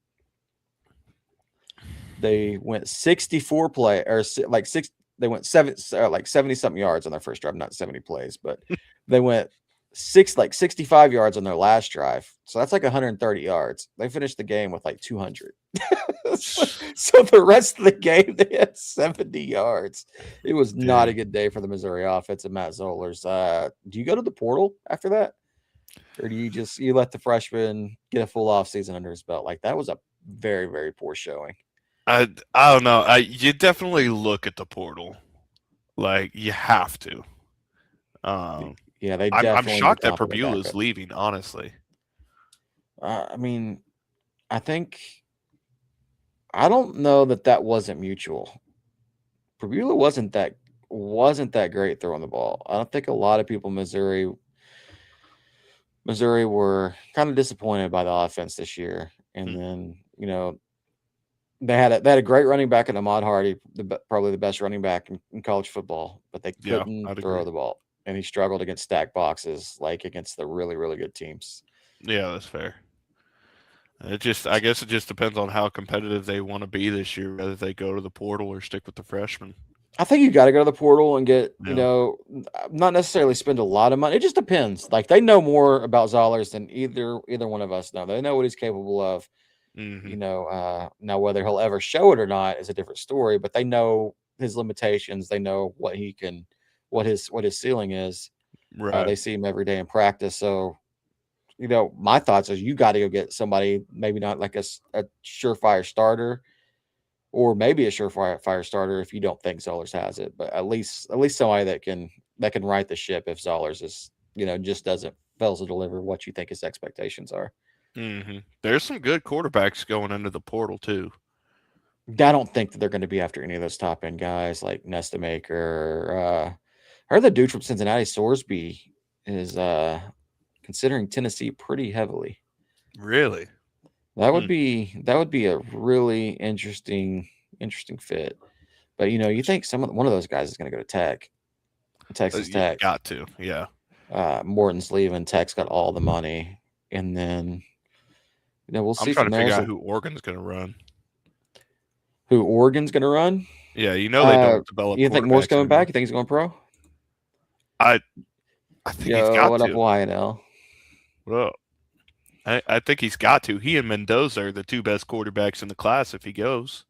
They went 64 play or like six. They went like 70 something yards on their first drive, not 70 plays, but they went 65 yards on their last drive. So that's like 130 yards. They finished the game with like 200. So the rest of the game they had 70 yards. It was not a Dang. good day for the Missouri offense and Matt Zollers. Do you go to the portal after that, or do you let the freshman get a full off season under his belt? Like that was a very, very poor showing. I don't know. You definitely look at the portal. Like you have to. Um, Yeah, they I'm definitely need shocked to that compliment Purdue back is up. leaving. Honestly. I mean, I think I don't know that wasn't mutual. Purbuella wasn't that great throwing the ball. I don't think a lot of people in Missouri were kind of disappointed by the offense this year. And Hmm. then they had a great running back in Ahmad Hardy, probably the best running back in college football, but they Yeah, couldn't I'd throw agree. the ball, and he struggled against stack boxes like against the really, really good teams. Yeah, that's fair. I guess it just depends on how competitive they want to be this year, whether they go to the portal or stick with the freshmen. I think you got to go to the portal and get, Yeah. not necessarily spend a lot of money. It just depends. Like they know more about Zollers than either one of us know. They know what he's capable of. Hmm Now whether he'll ever show it or not is a different story. But they know his limitations. They know what his ceiling is. Right. They see him every day in practice. So my thoughts is you got to go get somebody, maybe not like a surefire starter, or maybe a surefire fire starter if you don't think Zollers has it, but at least somebody that can right the ship if Zollers is just doesn't fails to deliver what you think his expectations are. There's some good quarterbacks going into the portal too. I don't think that they're going to be after any of those top end guys like Nestamaker. I heard the dude from Cincinnati, Sorsby, is considering Tennessee pretty heavily. Really? That would be a really interesting fit. But you think one of those guys is going to go to Texas You Tech. got to, yeah. Morton's leaving. Tech's got all the money, and then we'll see I'm trying from to there. figure out who Oregon's going to run. Who Oregon's going to run? Yeah, they don't develop. You think Moore's coming back? You think he's going pro? I think he's got what to. Up, YNL? Well, I think he's got to. He and Mendoza are the two best quarterbacks in the class if he goes.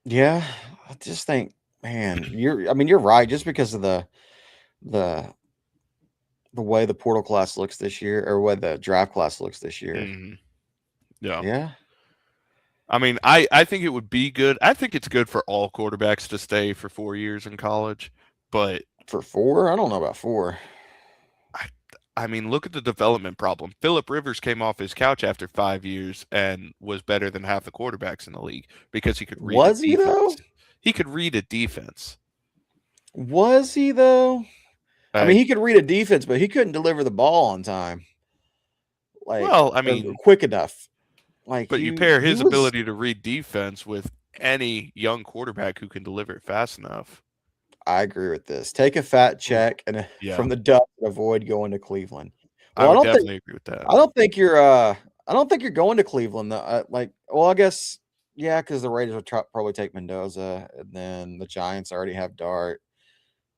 Yeah, I just think, man, you're right. Just because of the way the portal class looks this year, or way the draft class looks this year. Mm-hmm. Yeah. Yeah. I mean, I think it would be good. I think it's good for all quarterbacks to stay for 4 years in college, but for 4, I don't know about 4. I mean, look at the development problem. Phillip Rivers came off his couch after 5 years and was better than half the quarterbacks in the league because he could read a defense. He though? He could read a defense. Was he though? I mean, he could read a defense, but he couldn't deliver the ball on time. Quick enough. But you pair his ability to read defense with any young quarterback who can deliver it fast enough. I agree with this. Take a fat check from the Ducks and avoid going to Cleveland. Well, I would definitely agree with that. I don't think you're going to Cleveland though. I guess because the Raiders will probably take Mendoza, and then the Giants already have Dart.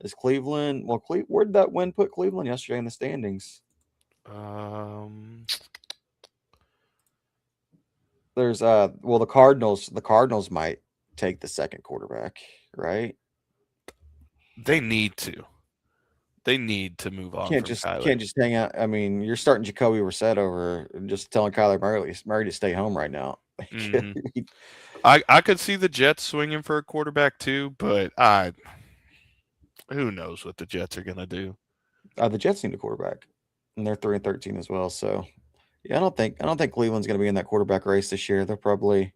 Is Cleveland? Well, where did that win put Cleveland yesterday in the standings? There's the Cardinals might take the second quarterback, right? They need to. They need to move on. Can't just hang out. I mean, you're starting Jacoby Brissett over and just telling Kyler Murray to stay home right now. Mm-hmm. I could see the Jets swinging for a quarterback too, but who knows what the Jets are gonna do? The Jets need a quarterback, and they're 3-13 as well. So, yeah, I don't think Cleveland's going to be in that quarterback race this year. They're probably,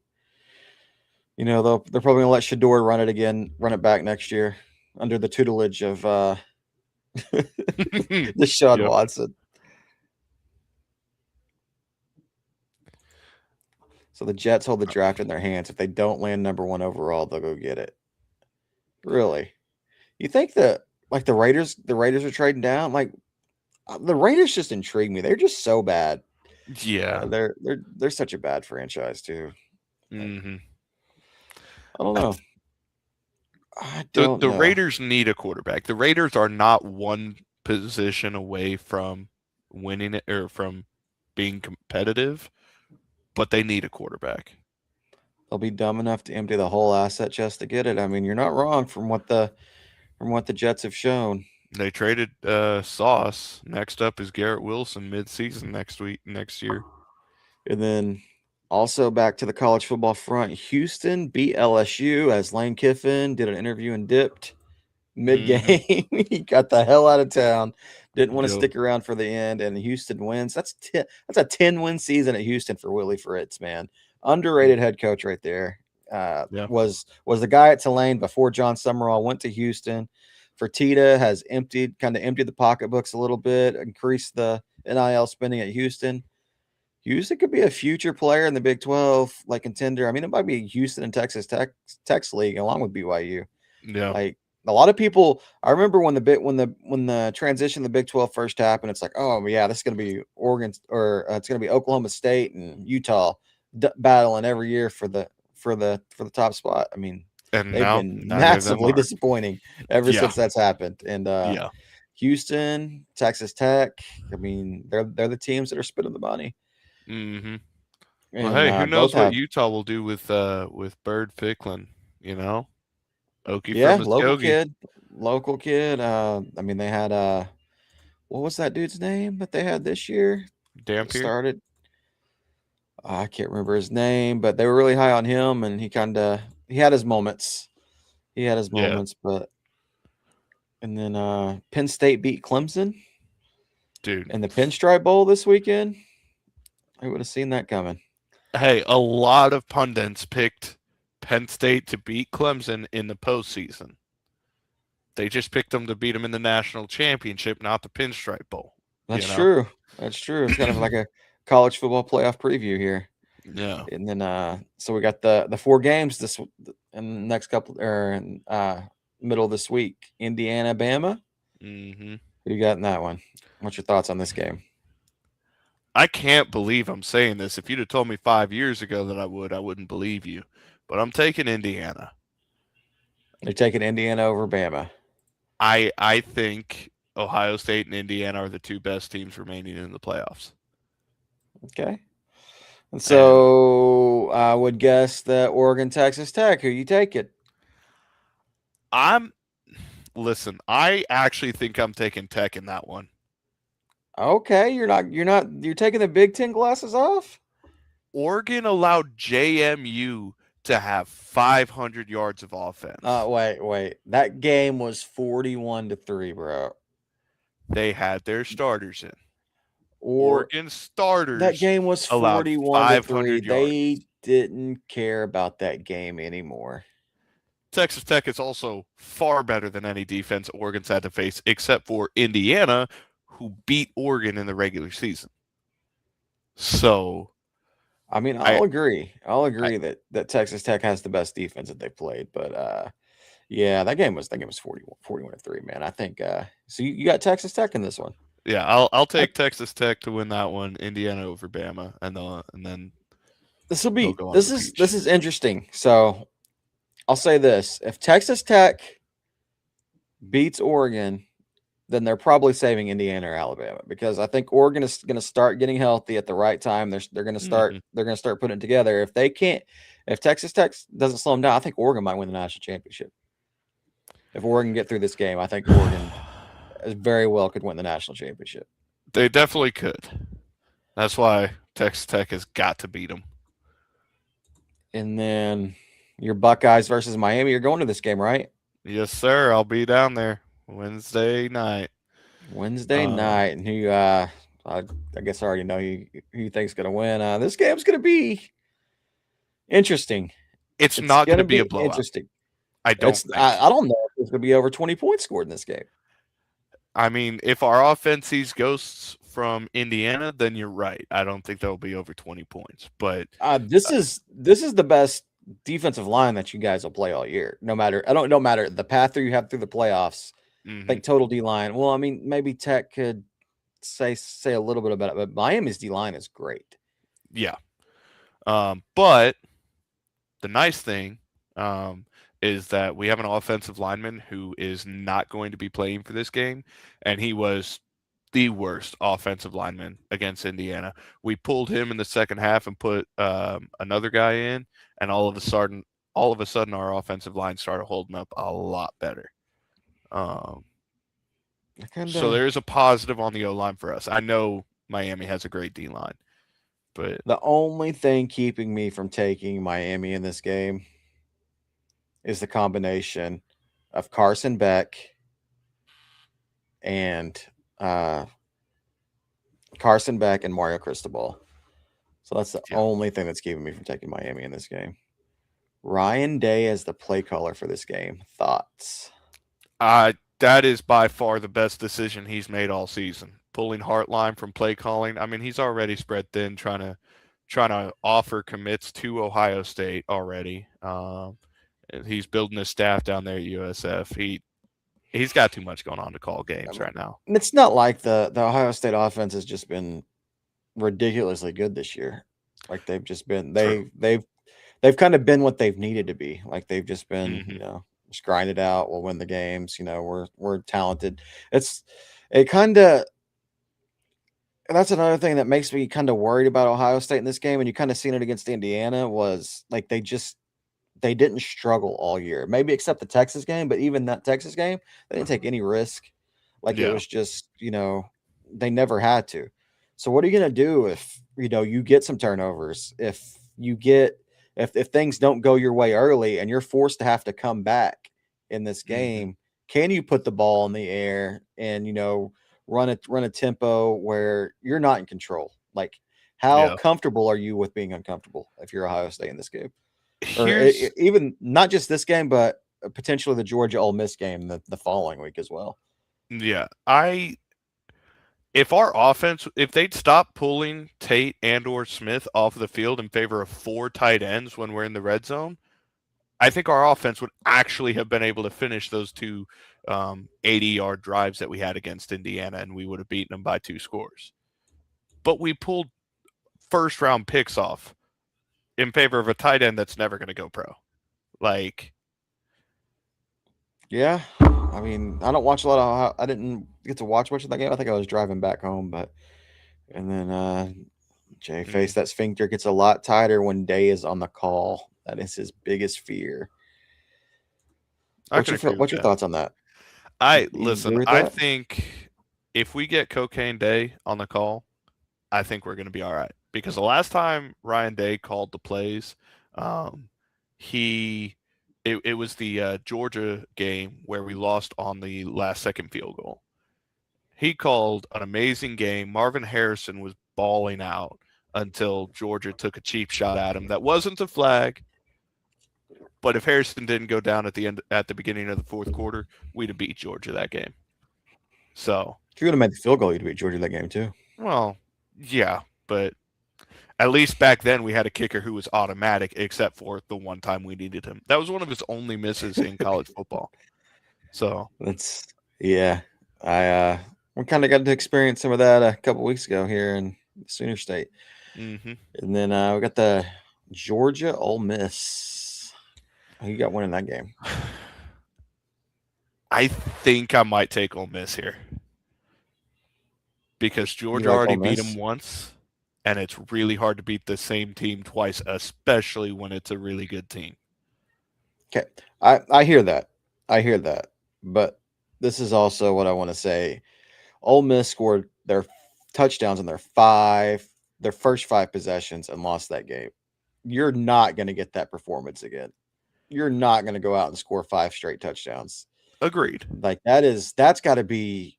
they're probably going to let Shador run it back next year under the tutelage of Deshaun Watson. So the Jets hold the draft in their hands. If they don't land number 1 overall, they'll go get it. Really? You think that the Raiders are trading down? The Raiders just intrigue me. They're just so bad. Yeah, they're such a bad franchise too. Mm-hmm. I don't know. The Raiders need a quarterback. The Raiders are not one position away from winning it or from being competitive, but they need a quarterback. They'll be dumb enough to empty the whole asset chest to get it. I mean, you're not wrong from what the Jets have shown. They traded Sauce. Next up is Garrett Wilson mid-season next year. And then also back to the college football front, Houston beat LSU as Lane Kiffin did an interview and dipped mid-game. Mm-hmm. He got the hell out of town. Didn't want to stick around for the end, and Houston wins. That's a 10-win season at Houston for Willie Fritz, man. Underrated head coach right there. Was the guy at Tulane before John Summerall went to Houston. Fertitta has emptied the pocketbooks a little bit, increased the NIL spending at Houston. Houston could be a future player in the Big 12, contender. I mean, it might be Houston and Texas Tech's league along with BYU. Yeah, a lot of people. I remember when the transition to the Big 12 first happened. It's like, oh yeah, this is going to be Oregon or it's going to be Oklahoma State and Utah battling every year for the top spot. I mean, they've been massively disappointing ever since that's happened. And Houston, Texas Tech. I mean, they're the teams that are spending the money. Mm-hmm. Well, hey, who knows what Utah will do with Bird Ficklin? Okie from local kid. I mean, they had what was that dude's name that they had this year? Dampier started. I can't remember his name, but they were really high on him, and he had his moments. But and then Penn State beat Clemson, dude, in the Pinstripe Bowl this weekend. I would have seen that coming. Hey, a lot of pundits picked Penn State to beat Clemson in the postseason. They just picked them to beat them in the national championship, not the Pinstripe Bowl. That's true. That's true. It's kind of like a college football playoff preview here. Yeah. And then so we got the 4 games this in the next couple middle of this week. Indiana, Bama. Mm-hmm. Who you got in that one? What's your thoughts on this game? I can't believe I'm saying this. If you'd have told me 5 years ago that I wouldn't believe you. But I'm taking Indiana. You're taking Indiana over Bama. I think Ohio State and Indiana are the 2 best teams remaining in the playoffs. Okay. And so I would guess that Oregon, Texas Tech. Who you taking? Listen, I actually think I'm taking Tech in that one. Okay, you're taking the Big Ten glasses off? Oregon allowed JMU to have 500 yards of offense. Wait. That game was 41-3, bro. They had their starters in. Oregon starters. That game was 41-3. They didn't care about that game anymore. Texas Tech is also far better than any defense Oregon's had to face, except for Indiana, who beat Oregon in the regular season. So, I mean, I'll agree that Texas Tech has the best defense that they played, but yeah, that game was 41-3, man. I think so. You got Texas Tech in this one. Yeah, I'll take Texas Tech to win that one. Indiana over Bama, and then this is interesting. So I'll say this: if Texas Tech beats Oregon, then they're probably saving Indiana or Alabama, because I think Oregon is going to start getting healthy at the right time. They're going to start putting it together. If Texas Tech doesn't slow them down, I think Oregon might win the national championship. If Oregon get through this game, I think Oregon very well could win the national championship. They definitely could. That's why Texas Tech has got to beat them. And then your Buckeyes versus Miami. You're going to this game, right? Yes, sir. I'll be down there Wednesday night. And who I guess I already know who you think's going to win. This game's going to be interesting. It's not going to be a blowout. Interesting. I don't know if it's going to be over 20 points scored in this game. I mean, if our offense sees ghosts from Indiana, then you're right. I don't think there'll be over 20 points. But this is the best defensive line that you guys will play all year. No matter the path you have through the playoffs. I think total D line. Well, I mean, maybe Tech could say a little bit about it, but Miami's D line is great. Yeah. But the nice thing is that we have an offensive lineman who is not going to be playing for this game, and he was the worst offensive lineman against Indiana. We pulled him in the second half and put another guy in, and all of a sudden our offensive line started holding up a lot better. So there's a positive on the O-line for us. I know Miami has a great D-line, but the only thing keeping me from taking Miami in this game is the combination of Carson Beck and Mario Cristobal. So that's the only thing that's keeping me from taking Miami in this game. Ryan Day as the play caller for this game. Thoughts? That is by far the best decision he's made all season. Pulling Hartline from play calling. I mean, he's already spread thin, trying to offer commits to Ohio State already. He's building his staff down there at USF. He's got too much going on to call games right now. And it's not like the Ohio State offense has just been ridiculously good this year. Like they've just been they've kind of been what they've needed to be. Like they've just been just grind it out. We'll win the games. We're talented. That's another thing that makes me kind of worried about Ohio State in this game. And you kind of seen it against Indiana was like they didn't struggle all year, maybe except the Texas game. But even that Texas game, they didn't take any risk. It was just, they never had to. So what are you going to do if, you get some turnovers, if things don't go your way early and you're forced to have to come back in this game? Can you put the ball in the air and, run a tempo where you're not in control? Like how comfortable are you with being uncomfortable if you're Ohio State in this game? or Here's even not just this game, but potentially the Georgia Ole Miss game the following week as well. yeah, if our offense, if they'd stop pulling Tate and or Smith off the field in favor of 4 tight ends when we're in the red zone, I think our offense would actually have been able to finish those 2 80-yard drives that we had against Indiana, and we would have beaten them by 2 scores. But we pulled first-round picks off in favor of a tight end that's never going to go pro. Like, yeah, I mean, I don't watch a lot of. I didn't get to watch much of that game. I think I was driving back home, and then Jay faced that sphincter gets a lot tighter when Day is on the call. That is his biggest fear. What's your thoughts on that? Listen, I think if we get Cocaine Day on the call, I think we're going to be all right. Because the last time Ryan Day called the plays, it was the Georgia game where we lost on the last second field goal. He called an amazing game. Marvin Harrison was balling out until Georgia took a cheap shot at him. That wasn't a flag. But if Harrison didn't go down at the beginning of the fourth quarter, we'd have beat Georgia that game. So if you would have made the field goal, you'd beat Georgia that game too. Well, yeah, but at least back then we had a kicker who was automatic, except for the one time we needed him. That was one of his only misses in college football. So we kind of got to experience some of that a couple weeks ago here in Sooner State, and then we got the Georgia Ole Miss. Who you got winning that game? I think I might take Ole Miss here because Georgia already beat them once, and it's really hard to beat the same team twice, especially when it's a really good team. Okay, I hear that. But this is also what I want to say. Ole Miss scored their touchdowns in their first 5 possessions and lost that game. You're not going to get that performance again. You're not going to go out and score 5 straight touchdowns. Agreed. Like that's got to be.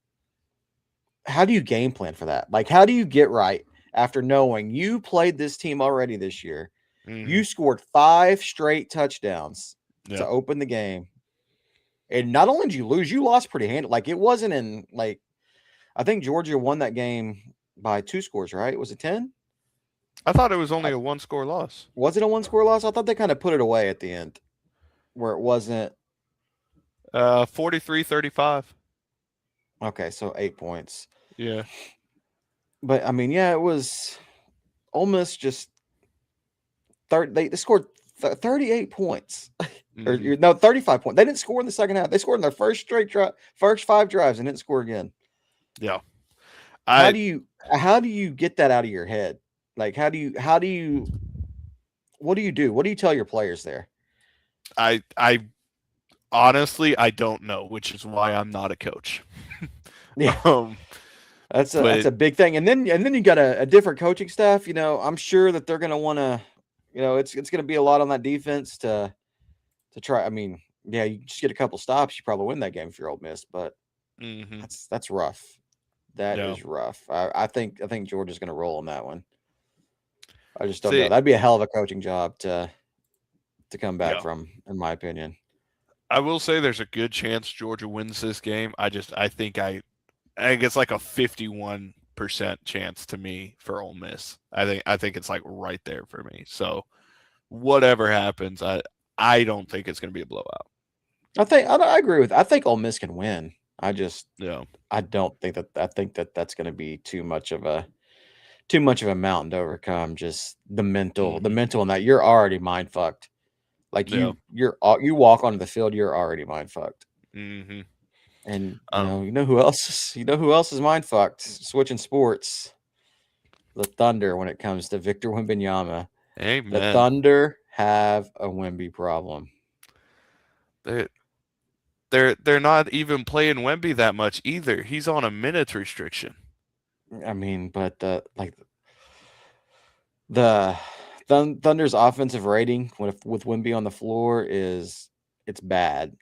How do you game plan for that? Like, how do you get right after knowing you played this team already this year? You scored 5 straight touchdowns to open the game. And not only did you lose, you lost pretty handily. Like, it wasn't in, like, I think Georgia won that game by 2 scores, right? Was it 10? I thought it was only a 1-score loss. Was it a 1-score loss? I thought they kind of put it away at the end where it wasn't. 43-35. Okay, so 8 points. Yeah. But, I mean, yeah, it was almost just they scored 38 points. Or no, 35 points. They didn't score in the second half. They scored in their first 5 drives and didn't score again. Yeah. How do you get that out of your head? Like, what do you do? What do you tell your players there? I honestly, I don't know, which is why I'm not a coach. Yeah. That's a big thing. And then you got a different coaching staff. I'm sure that they're going to want to, it's going to be a lot on that defense to try. I mean, yeah, you just get a couple stops, you probably win that game if you're Ole Miss, but that's rough. That is rough. I think Georgia's going to roll on that one. I just don't know. That'd be a hell of a coaching job to come back from, in my opinion. I will say there's a good chance Georgia wins this game. I think it's like a 51% chance to me for Ole Miss. I think it's like right there for me. So whatever happens, I don't think it's going to be a blowout. I agree with. I think Ole Miss can win. I just I don't think that. I think that's going to be too much of a mountain to overcome. Just the mental in that you're already mind fucked. Like you walk onto the field, you're already mind fucked. Mm-hmm. And you know who else? You know who else is mind fucked? Switching sports, the Thunder. When it comes to Victor Wembanyama, Amen. The Thunder have a Wemby problem. They're not even playing Wemby that much either. He's on a minutes restriction. I mean, but the Thunder's offensive rating with Wemby on the floor it's bad.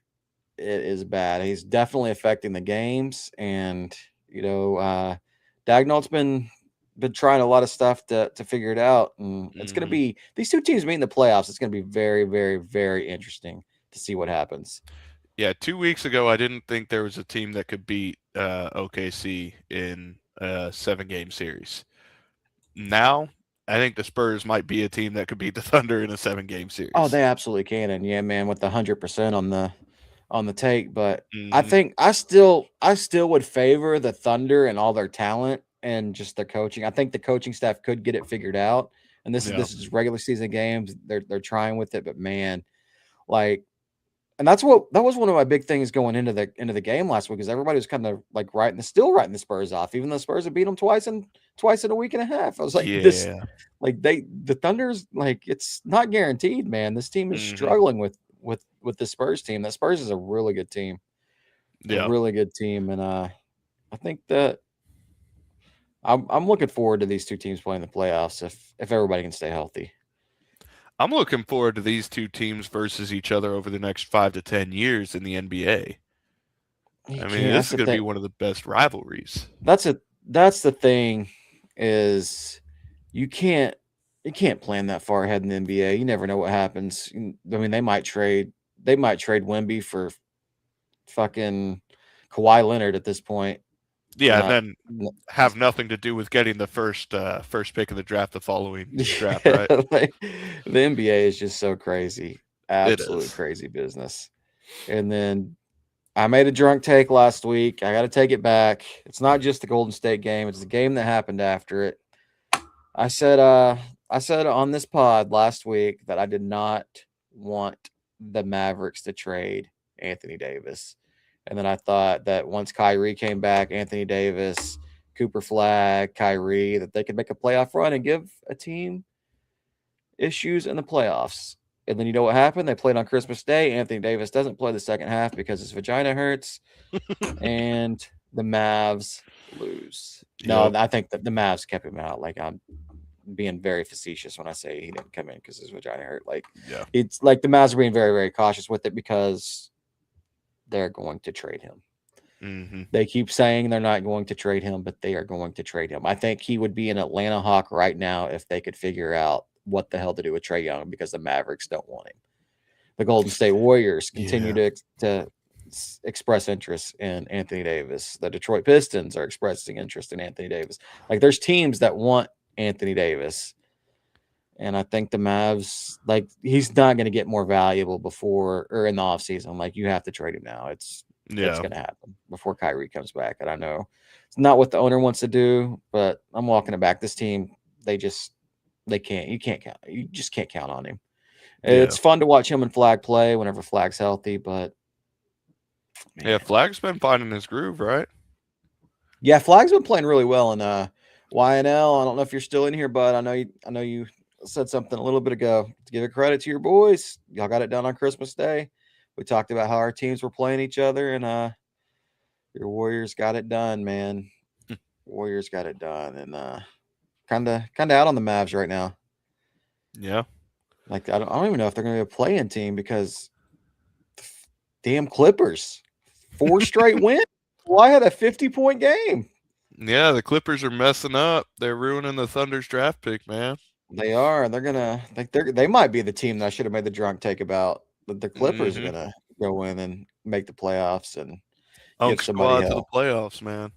It is bad. He's definitely affecting the games, and Dagnall's been been trying a lot of stuff to figure it out, and it's going to Mm-hmm. be these two teams meet in the playoffs. It's going to be very, very, very interesting to see what happens. Yeah, 2 weeks ago, I didn't think there was a team that could beat OKC in a 7-game series. Now, I think the Spurs might be a team that could beat the Thunder in a 7-game Oh, series. they absolutely can, and yeah, man, with the 100% on the take. But I Mm-hmm. think I still would favor the Thunder and all their talent and just their coaching. I think the coaching staff could get it figured out. And this is Yeah. this is regular season games. They're trying with it, but man, like, and that was one of my big things going into the game last week, is everybody was kind of like still writing the Spurs off, even though the Spurs have beat them twice in a week and a half. I was like, this, Yeah. like, the Thunder's, like, it's not guaranteed, man. This team is Mm-hmm. struggling with the Spurs team. That Spurs is a really good team, Yeah. and I think that I'm looking forward to these two teams playing the playoffs if everybody can stay healthy. I'm looking forward to these two teams versus each other over the next 5 to 10 years in the NBA. You I mean, can't. this That's is the going to be thing. one of the best rivalries. That's the thing, is you can't plan that far ahead in the NBA. You never know what happens. I mean, they might trade Wemby for fucking Kawhi Leonard at this point. Yeah, and Not then have nothing to do with getting the first pick of the draft the following draft, right? like, the NBA is just so crazy. It Absolutely is. crazy business. And then I made a drunk take last week. I got to take it back. It's not just the Golden State game, it's the game that happened after it. I said I said on this pod last week that I did not want the Mavericks to trade Anthony Davis. And then I thought that once Kyrie came back, Anthony Davis, Cooper Flag, Kyrie, that they could make a playoff run and give a team issues in the playoffs. And then you know what happened? They played on Christmas Day. Anthony Davis doesn't play the second half because his vagina hurts, and the Mavs lose. No, Yep. I think that the Mavs kept him out. Like, I'm being very facetious when I say he didn't come in because his vagina hurt. Like, Yeah. it's like the Mavs are being very, very cautious with it because they're going to trade him. Mm-hmm. They keep saying they're not going to trade him, but they are going to trade him. I think he would be an Atlanta Hawk right now if they could figure out what the hell to do with Trae Young, because the Mavericks don't want him. The Golden State Warriors continue Yeah. to express interest in Anthony Davis. The Detroit Pistons are expressing interest in Anthony Davis. Like, there's teams that want Anthony Davis. And I think the Mavs, like, he's not going to get more valuable before or in the offseason. Like, you have to trade him now. It's Yeah. going to happen before Kyrie comes back. And I know it's not what the owner wants to do, but I'm walking it back. This team, they can't. You just can't count on him. Yeah. It's fun to watch him and Flag play whenever Flag's healthy, but Yeah. man, Flag's been finding his groove, right? yeah, Flag's been playing really well in YNL. I don't know if you're still in here, but I know you said something a little bit ago. To give it credit to your boys, y'all got it done on Christmas Day. We talked about how our teams were playing each other, and your Warriors got it done, man. Warriors got it done, and kind of out on the Mavs right now. Yeah. Like, I don't even know if they're going to be a play-in team because damn Clippers, 4 straight wins. Well, I had a 50-point game. Yeah, the Clippers are messing up. They're ruining the Thunder's draft pick, man. They are. They're gonna like they might be the team that I should have made the drunk take about. But the Clippers are Mm-hmm. gonna go in and make the playoffs and give Unk somebody squad to the hell. playoffs, man.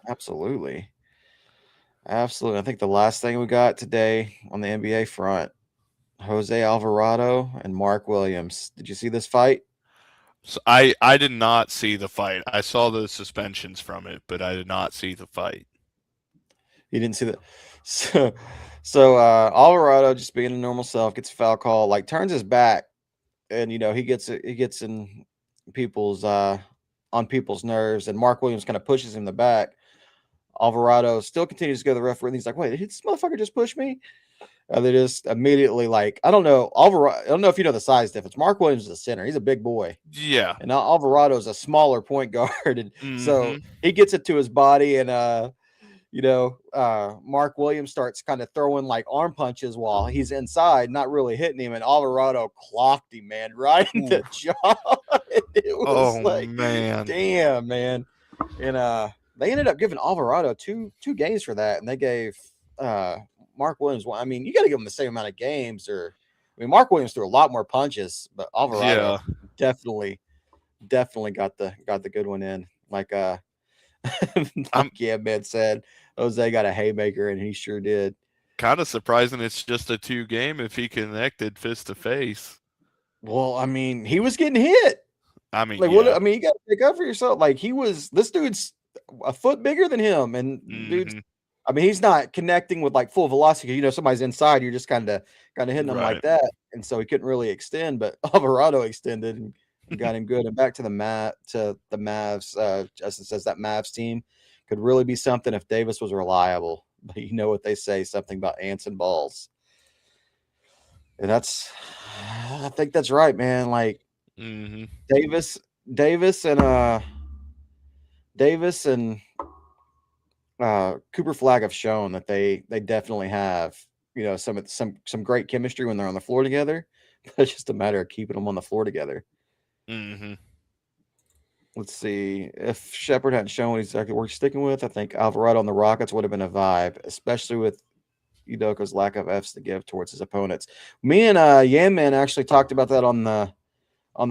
Absolutely. Absolutely. I think the last thing we got today on the NBA front, Jose Alvarado and Mark Williams. Did you see this fight? So I did not see the fight. I saw the suspensions from it, but I did not see the fight. You didn't see that. So Alvarado, just being a normal self, gets a foul call, like turns his back, and he gets in people's on people's nerves, and Mark Williams kind of pushes him in the back. Alvarado still continues to go to the referee, and he's like, "Wait, did this motherfucker just push me?" They just immediately, like, I don't know, Alvarado. I don't know if you know the size difference. Mark Williams is a center; he's a big boy, Yeah. and Alvarado is a smaller point guard, and so Mm-hmm. he gets it to his body, and Mark Williams starts kind of throwing like arm punches while he's inside, not really hitting him, and Alvarado clocked him, man, right in the jaw. It was Oh like, man. damn, man. And they ended up giving Alvarado two games for that, and they gave Mark Williams. I mean, you got to give him the same amount of games. Or I mean, Mark Williams threw a lot more punches, but Alvarado Yeah. definitely got the good one in. Like I'm Man said, Jose got a haymaker, and he sure did. kind of surprising it's just a 2-game if he connected fist to face. Well, I mean, he was getting hit. I mean, Like, what? yeah. I mean, you got to pick up for yourself. Like, this dude's a foot bigger than him, and dude's. Mm-hmm. I mean, he's not connecting with like full velocity. You know, somebody's inside, you're just kind of hitting him like Right. that, and so he couldn't really extend. But Alvarado extended and got him good. And back to the Mavs. Justin says that Mavs team could really be something if Davis was reliable. But you know what they say, something about ants and balls, and I think that's right, man. Like Mm-hmm. Davis, Davis, and Davis and Cooper Flag have shown that they definitely have, you know, some great chemistry when they're on the floor together. But it's just a matter of keeping them on the floor together. Mm-hmm. Let's see, if Shepard hadn't shown what exactly what he's sticking with, I think Alvarado on the Rockets would have been a vibe, especially with Udoka's lack of Fs to give towards his opponents. Me and Yam Man actually talked about that on the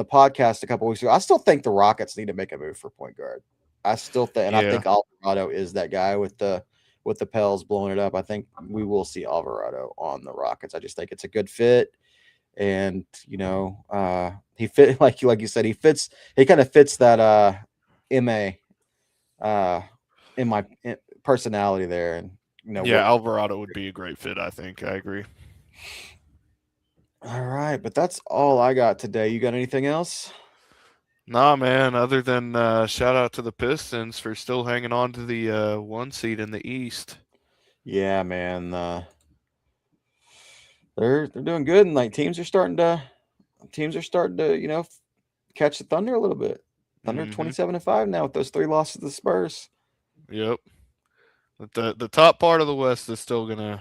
podcast a couple weeks ago. I still think the Rockets need to make a move for point guard. I still think, and I think Alvarado is that guy with the Pels blowing it up. I think we will see Alvarado on the Rockets. I just think it's a good fit, and you know, he fit like you said, he fits. He kind of fits that ma in my personality there, and you know, Yeah, Alvarado would be a great fit, I think. I agree. All right, but that's all I got today. You got anything else? Nah, man, other than shout out to the Pistons for still hanging on to the 1 seed in the East. Yeah, man. They're doing good, and like teams are starting to you know, catch the Thunder a little bit. Thunder Mm-hmm. 27-5 now with those 3 losses to the Spurs. Yep. But the top part of the West is still gonna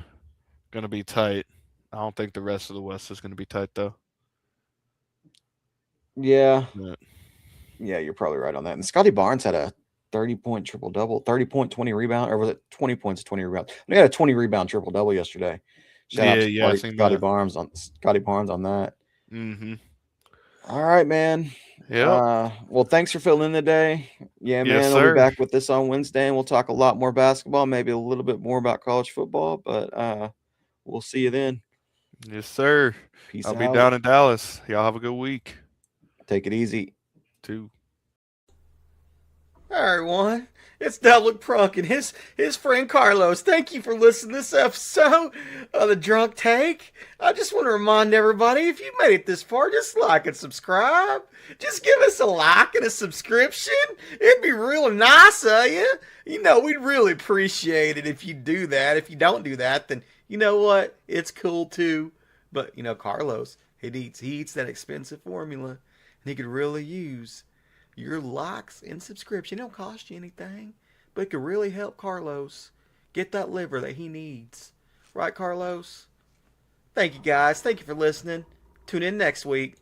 be tight. I don't think the rest of the West is gonna be tight though. Yeah. Yeah, you're probably right on that. And Scotty Barnes had a 30-point triple-double, 30-point, 20 rebound, or was it 20 points, 20 rebounds? He had a 20 rebound triple-double yesterday. Shout out to Scotty Barnes on that. Mm-hmm. All right, man. Yep. Well, thanks for filling in today. Yeah, man. Yes, I'll sir. be back with this on Wednesday, and we'll talk a lot more basketball, maybe a little bit more about college football, but we'll see you then. Yes, sir. Peace I'll out. be down in Dallas. Y'all have a good week. Take it easy. Too. All right, everyone. It's Devlin Prunk and his friend Carlos. Thank you for listening to this episode of The Drunk Take. I just want to remind everybody, if you made it this far, just like and subscribe. Just give us a like and a subscription. It'd be real nice of you. You know, we'd really appreciate it if you do that. If you don't do that, then you know what? It's cool too. But, you know, Carlos, he eats that expensive formula, and he could really use your likes and subscription. It don't cost you anything, but it could really help Carlos get that liver that he needs. Right, Carlos? Thank you, guys. Thank you for listening. Tune in next week.